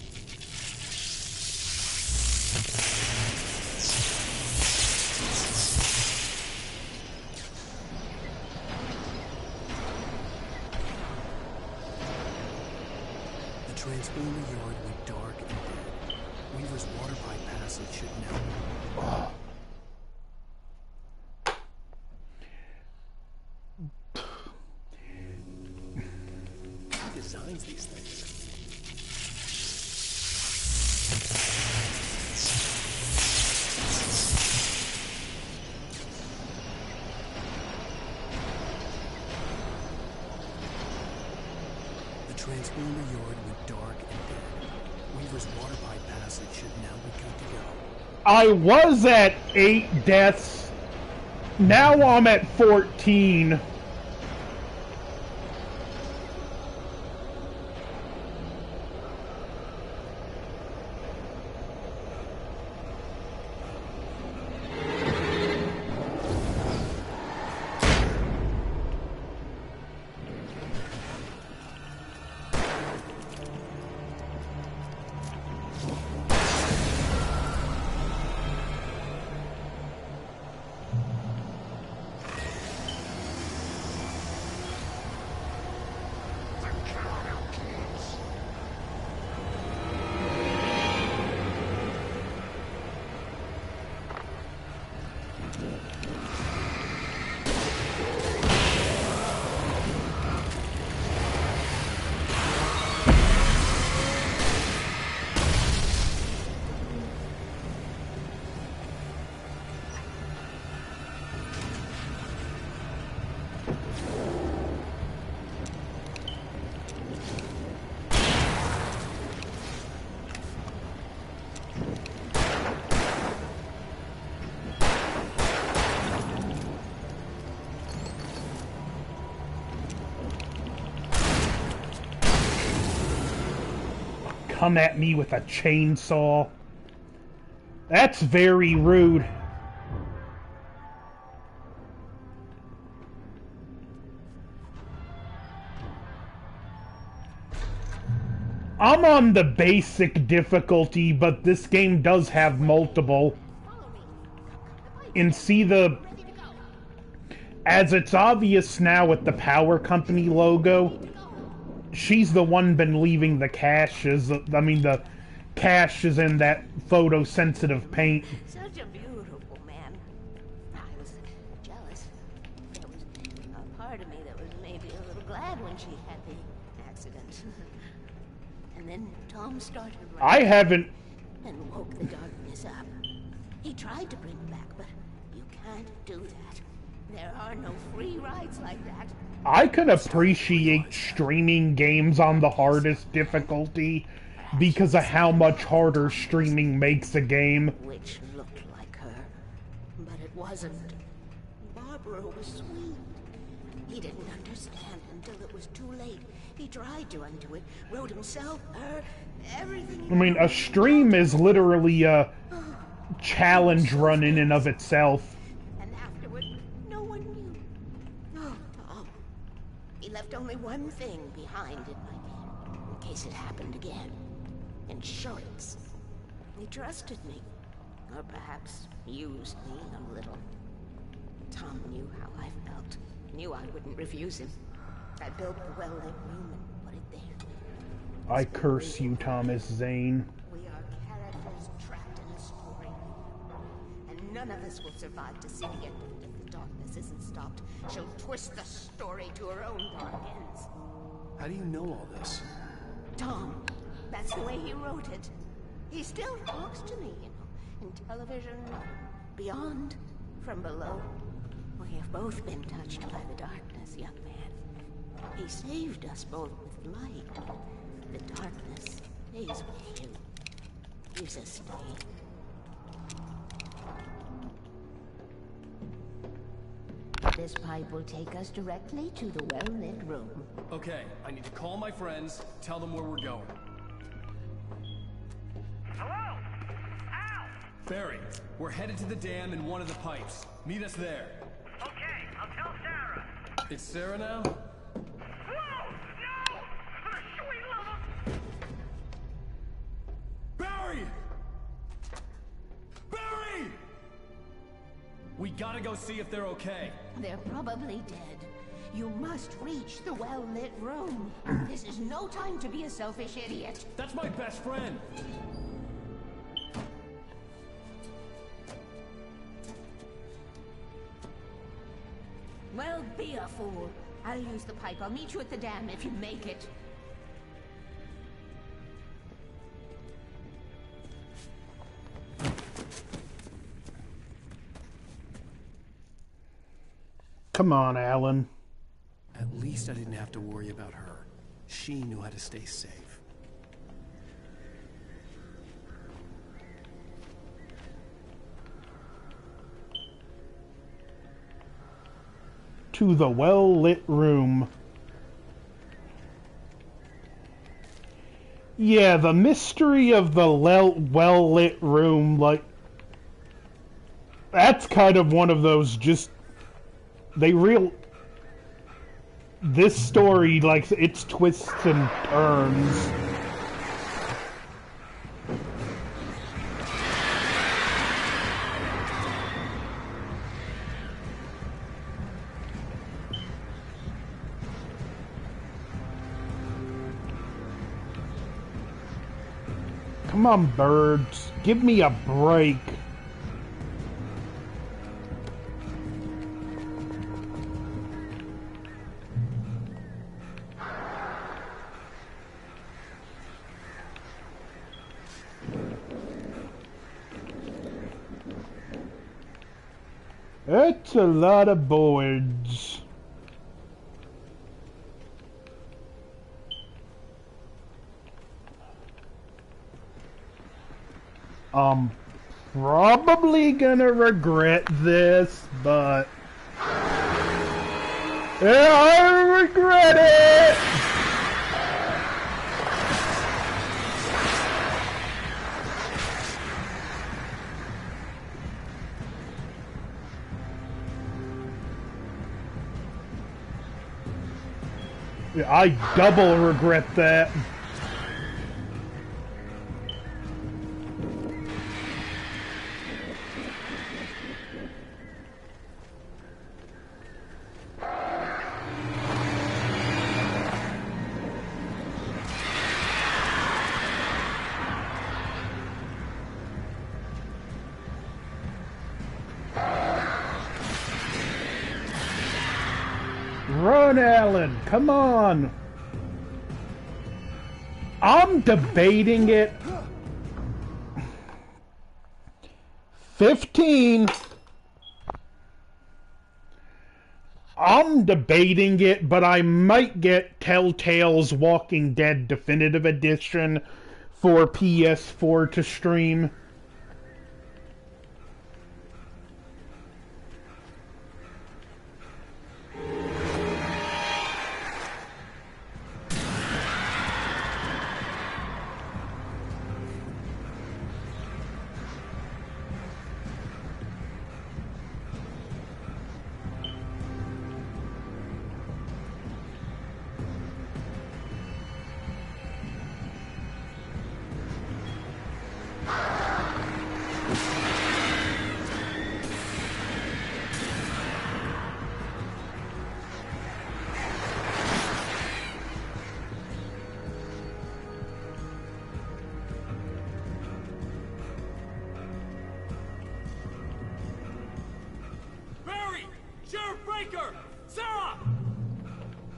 The transponder yard went dark and dead. Weaver's water pipe passage should now... Who designs these things? The transponder yard went dark and dead. Weaver's water pipe passage should now be good to go. I was at 8 deaths. Now I'm at 14. Come at me with a chainsaw. That's very rude. I'm on the basic difficulty, but this game does have multiple. And see the... As it's obvious now with the power company logo, she's the one been leaving the caches. I mean, the caches in that photosensitive paint. Such a beautiful man. I was jealous. There was a part of me that was maybe a little glad when she had the accident. And then Tom started running. I haven't... And woke the darkness up. He tried to bring it back, but you can't do that. There are no free rides like that. I can appreciate streaming games on the hardest difficulty because of how much harder streaming makes a game. Which looked like her, but it wasn't. Barbara was sweet. He didn't understand until it was too late. He tried to undo it, wrote himself, her, everything. I mean, a stream is literally a challenge run in and of itself. And afterward, no one knew. Oh, Tom. He left only one thing behind in my game, in case it happened again. Insurance. He trusted me. Or perhaps used me a little. Tom knew how I felt. Knew I wouldn't refuse him. I built the well-lit room and put it there. I curse you, Thomas Zane. We are characters trapped in a story. And none of us will survive to see the end of it if the darkness isn't stopped. She'll twist the story to her own dark ends. How do you know all this? Tom, that's the way he wrote it. He still talks to me, you know, in television, beyond, from below. We have both been touched by the darkness, young man. He saved us both with light. The darkness stays with you. Gives us stay. This pipe will take us directly to the well-lit room. Okay, I need to call my friends, tell them where we're going. Hello? Al! Barry, we're headed to the dam in one of the pipes. Meet us there. Okay, I'll tell Sarah. It's Sarah now? Whoa! No! For the sweet love of... Barry! Barry! We gotta go see if they're okay. They're probably dead. You must reach the well-lit room. This is no time to be a selfish idiot. That's my best friend. Well, be a fool. I'll use the pipe. I'll meet you at the dam if you make it. Come on, Alan. At least I didn't have to worry about her. She knew how to stay safe. To the well-lit room. Yeah, the mystery of the well-lit room, like... That's kind of one of those just... This story, like, its twists and turns. Come on, birds. Give me a break. That's a lot of boards. I'm probably gonna regret this, but... Yeah, I regret it! Yeah, I double regret that. Run, Alan! Come on! I'm debating it. 15. I'm debating it, but I might get Telltale's Walking Dead Definitive Edition for PS4 to stream.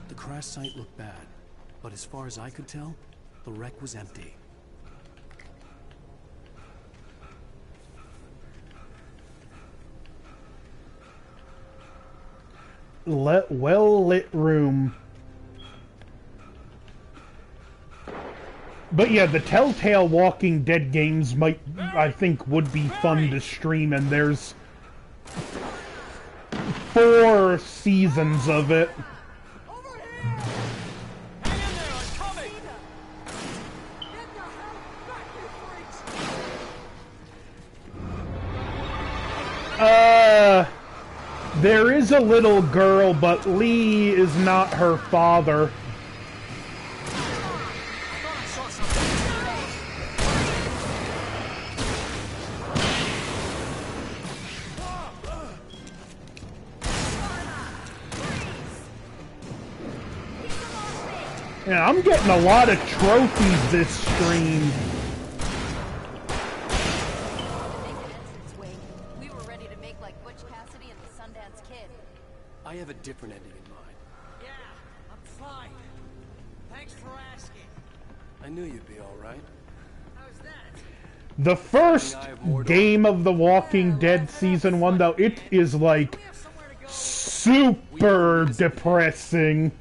The crash site looked bad, but as far as I could tell, the wreck was empty. Well-lit room. But yeah, the Telltale Walking Dead games might, I think, would be fun to stream, and there's 4 seasons of it. There is a little girl, but Lee is not her father. Yeah, I'm getting a lot of trophies this stream. I have a different ending in mind. Yeah, I'm fine. Thanks for asking. I knew you'd be all right. How's that? The first game of The Walking Dead Season 1, though, it is, like, super depressing.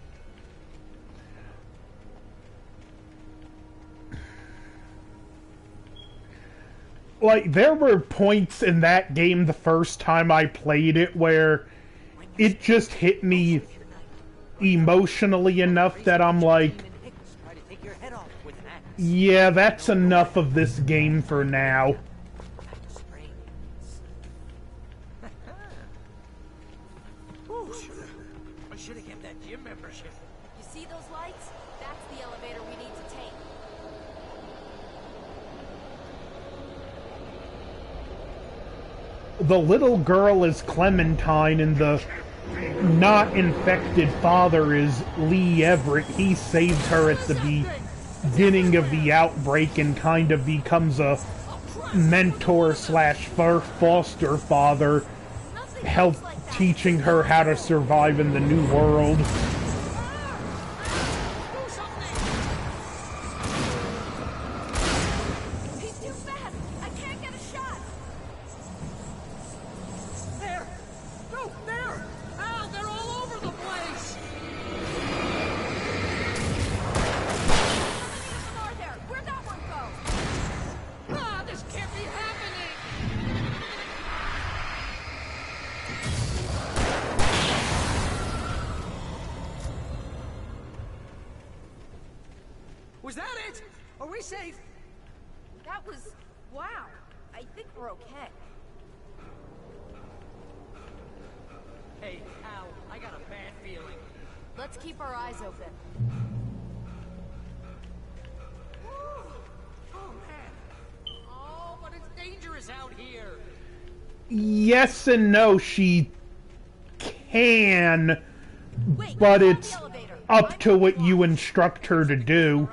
Like, there were points in that game the first time I played it where it just hit me emotionally enough that I'm like, yeah, that's enough of this game for now. I should have kept that gym membership. You see those lights? That's the elevator we need to take. The little girl is Clementine and the not infected father is Lee Everett. He saves her at the beginning of the outbreak and kind of becomes a mentor slash foster father, help teaching her how to survive in the new world. He's too fast! I can't get a shot! There! No, there! Ow, they're all over the place! How many of them are there? Where'd that one go? Ah, this can't be happening! Was that it? Are we safe? That was... wow. I think we're okay. Hey, Al, I got a bad feeling. Let's keep our eyes open. Oh, man. Oh, but it's dangerous out here. Yes and no, she can, Wait, but it's up to what you instruct her to do.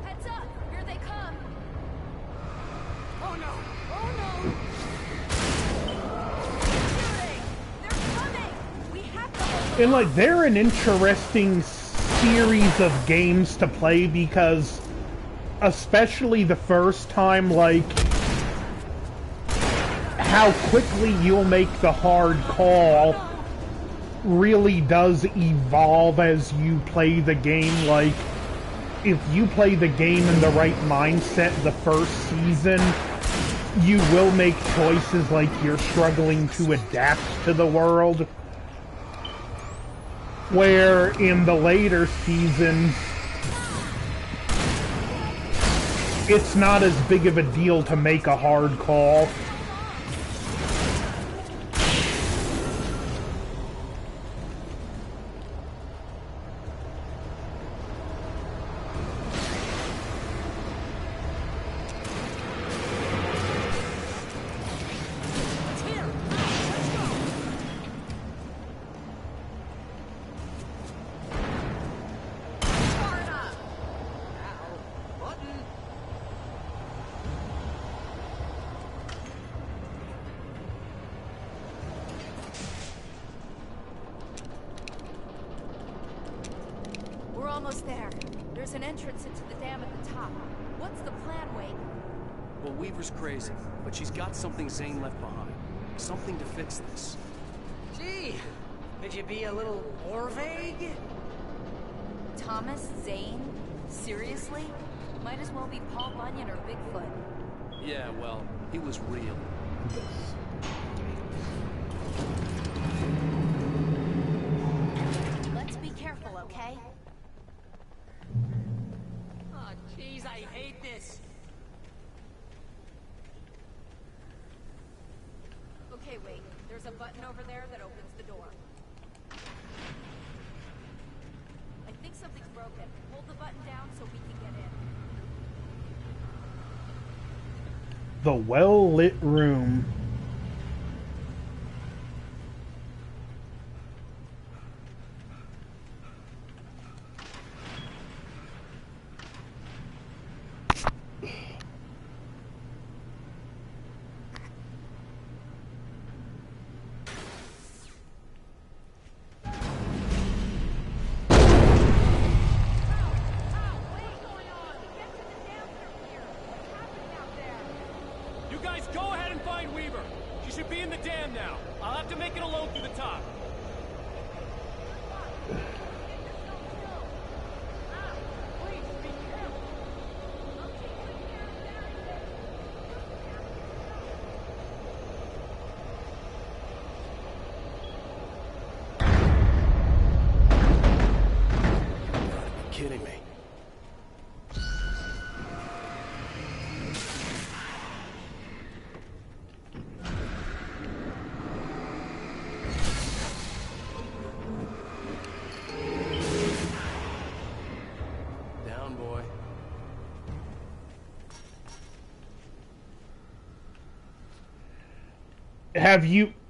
Heads up! Here they come! Oh, no! Oh, no! Shooting! They're coming! We have to hold And, like, they're an interesting series of games to play because, especially the first time, like, how quickly you'll make the hard call really does evolve as you play the game. Like, if you play the game in the right mindset the first season, you will make choices like you're struggling to adapt to the world. Where in the later seasons, it's not as big of a deal to make a hard call. We're almost there. There's an entrance into the dam at the top. What's the plan, Wade? Well, Weaver's crazy, but she's got something Zane left behind. Something to fix this. Gee, could you be a little more vague? Thomas Zane? Seriously? Might as well be Paul Bunyan or Bigfoot. Yeah, well, he was real. Let's be careful, okay? Oh, jeez, I hate this. Okay, wait. There's a button over there that opens the door. I think something's broken. Hold the button down so we can get in. The well-lit room. You guys go ahead and find Weaver. She should be in the dam now. I'll have to make it alone through the top. Kidding me. Down, boy.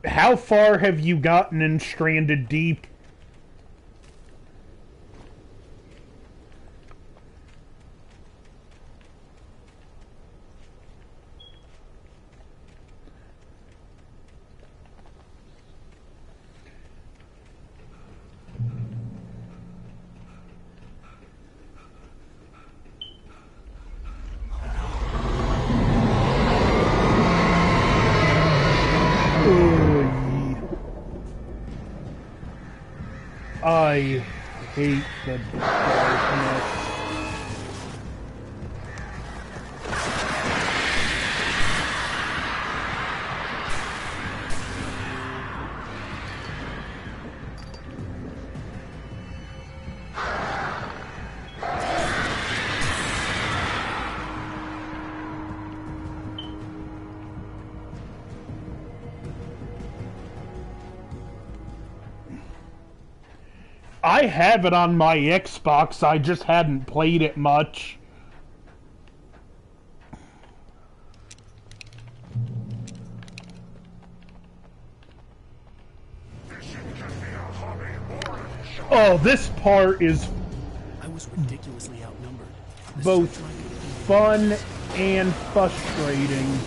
How far have you gotten in Stranded Deep? I hate the darkness. I have it on my Xbox, I just hadn't played it much. Oh, this part is I was ridiculously outnumbered. both fun and frustrating.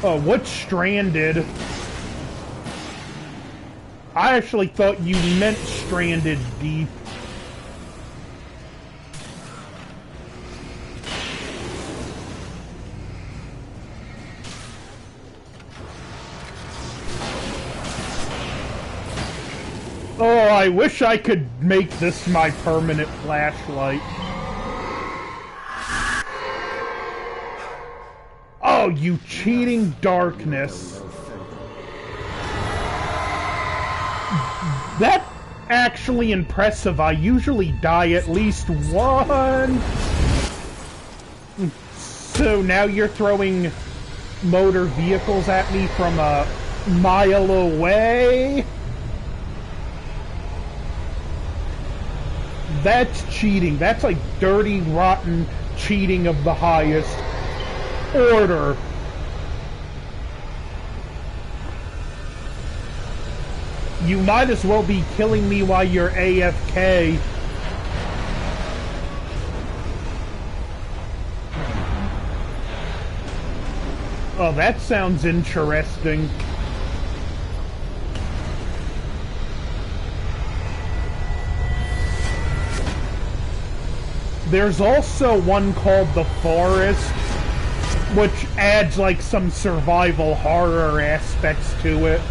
Oh, what's Stranded? I actually thought you meant Stranded Deep. Oh, I wish I could make this my permanent flashlight. Oh, you cheating darkness. That's actually impressive. I usually die at least one. So now you're throwing motor vehicles at me from a mile away? That's cheating. That's like dirty, rotten cheating of the highest order. You might as well be killing me while you're AFK. Oh, that sounds interesting. There's also one called The Forest, which adds like some survival horror aspects to it.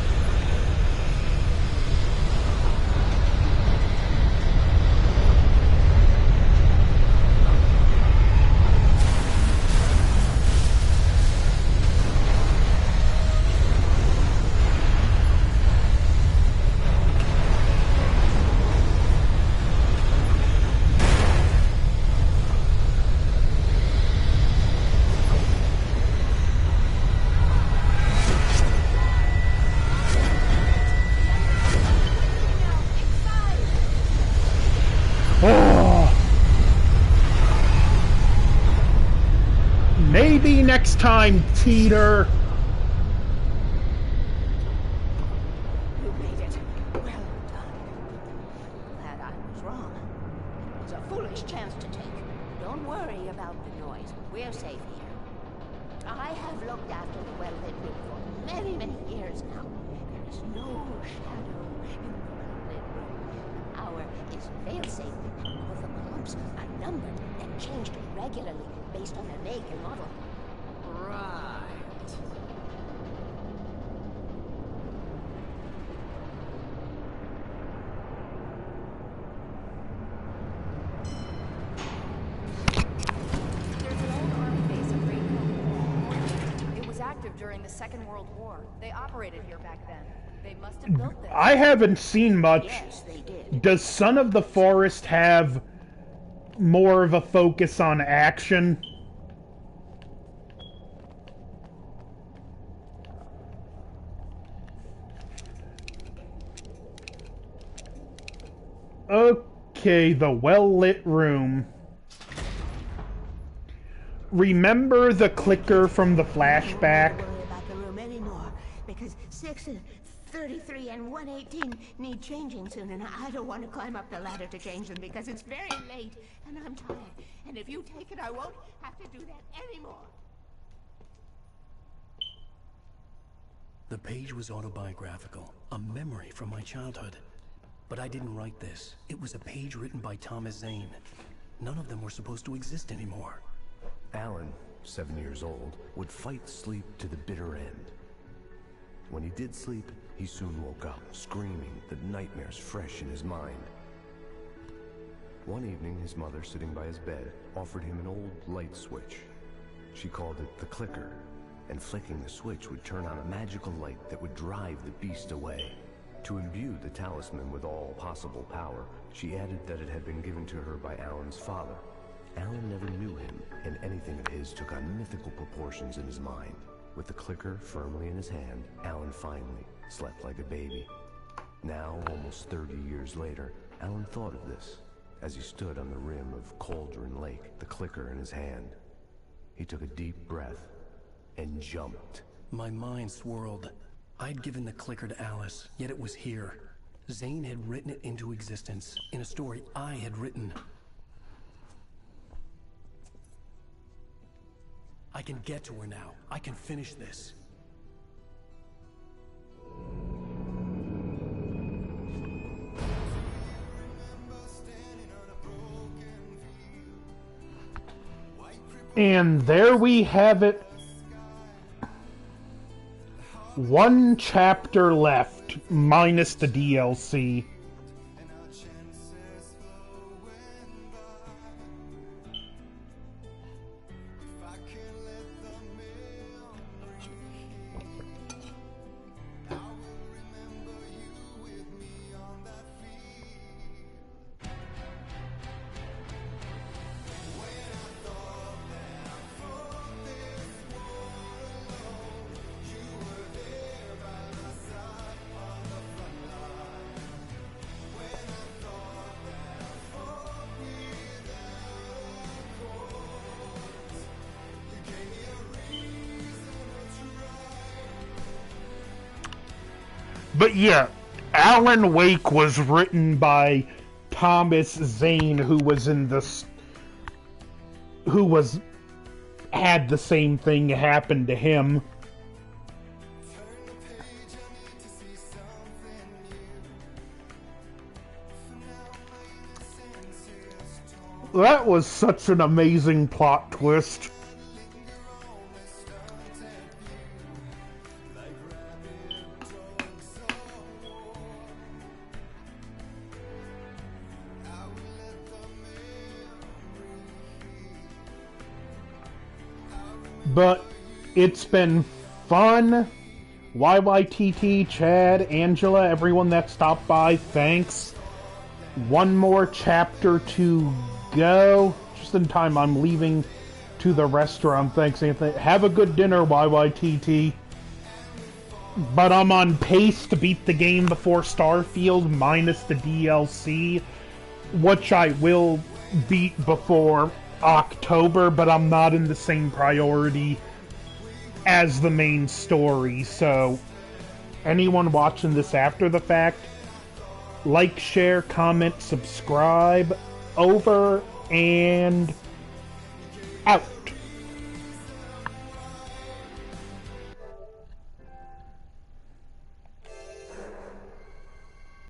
Maybe next time, Teeter. You made it. Well done. Glad I was wrong. It's a foolish chance to take. Don't worry about the noise. We're safe here. I have looked after the well-lit room for many, many years now. There is no shadow in the well-lit room. The hour is fail-safe. All the pumps are numbered and changed regularly based on their make and model. Right. There's an old army base at Green. It was active during the Second World War. They operated here back then. They must have built this. I haven't seen much. Yes, they did. Does Son of the Forest have more of a focus on action? Okay, the well-lit room. Remember the clicker from the flashback? Don't worry about the room anymore, because 6 and 33 and 118 need changing soon, and I don't want to climb up the ladder to change them because it's very late and I'm tired. And if you take it, I won't have to do that anymore. The page was autobiographical, a memory from my childhood. But I didn't write this. It was a page written by Thomas Zane. None of them were supposed to exist anymore. Alan, 7 years old, would fight sleep to the bitter end. When he did sleep, he soon woke up, screaming, the nightmares fresh in his mind. One evening, his mother, sitting by his bed, offered him an old light switch. She called it the clicker, and flicking the switch would turn on a magical light that would drive the beast away. To imbue the talisman with all possible power, she added that it had been given to her by Alan's father. Alan never knew him, and anything of his took on mythical proportions in his mind. With the clicker firmly in his hand, Alan finally slept like a baby. Now, almost 30 years later, Alan thought of this as he stood on the rim of Cauldron Lake, the clicker in his hand. He took a deep breath and jumped. My mind swirled. I'd given the clicker to Alice, yet it was here. Zane had written it into existence, in a story I had written. I can get to her now. I can finish this. And there we have it. One chapter left, minus the DLC. But yeah, Alan Wake was written by Thomas Zane, who had the same thing happen to him. That was such an amazing plot twist. But it's been fun. YYTT, Chad, Angela, everyone that stopped by, thanks. One more chapter to go. Just in time, I'm leaving to the restaurant. Thanks, Anthony. Have a good dinner, YYTT. But I'm on pace to beat the game before Starfield, minus the DLC, which I will beat before October, but I'm not in the same priority as the main story. So anyone watching this after the fact, like, share, comment, subscribe. Over and out.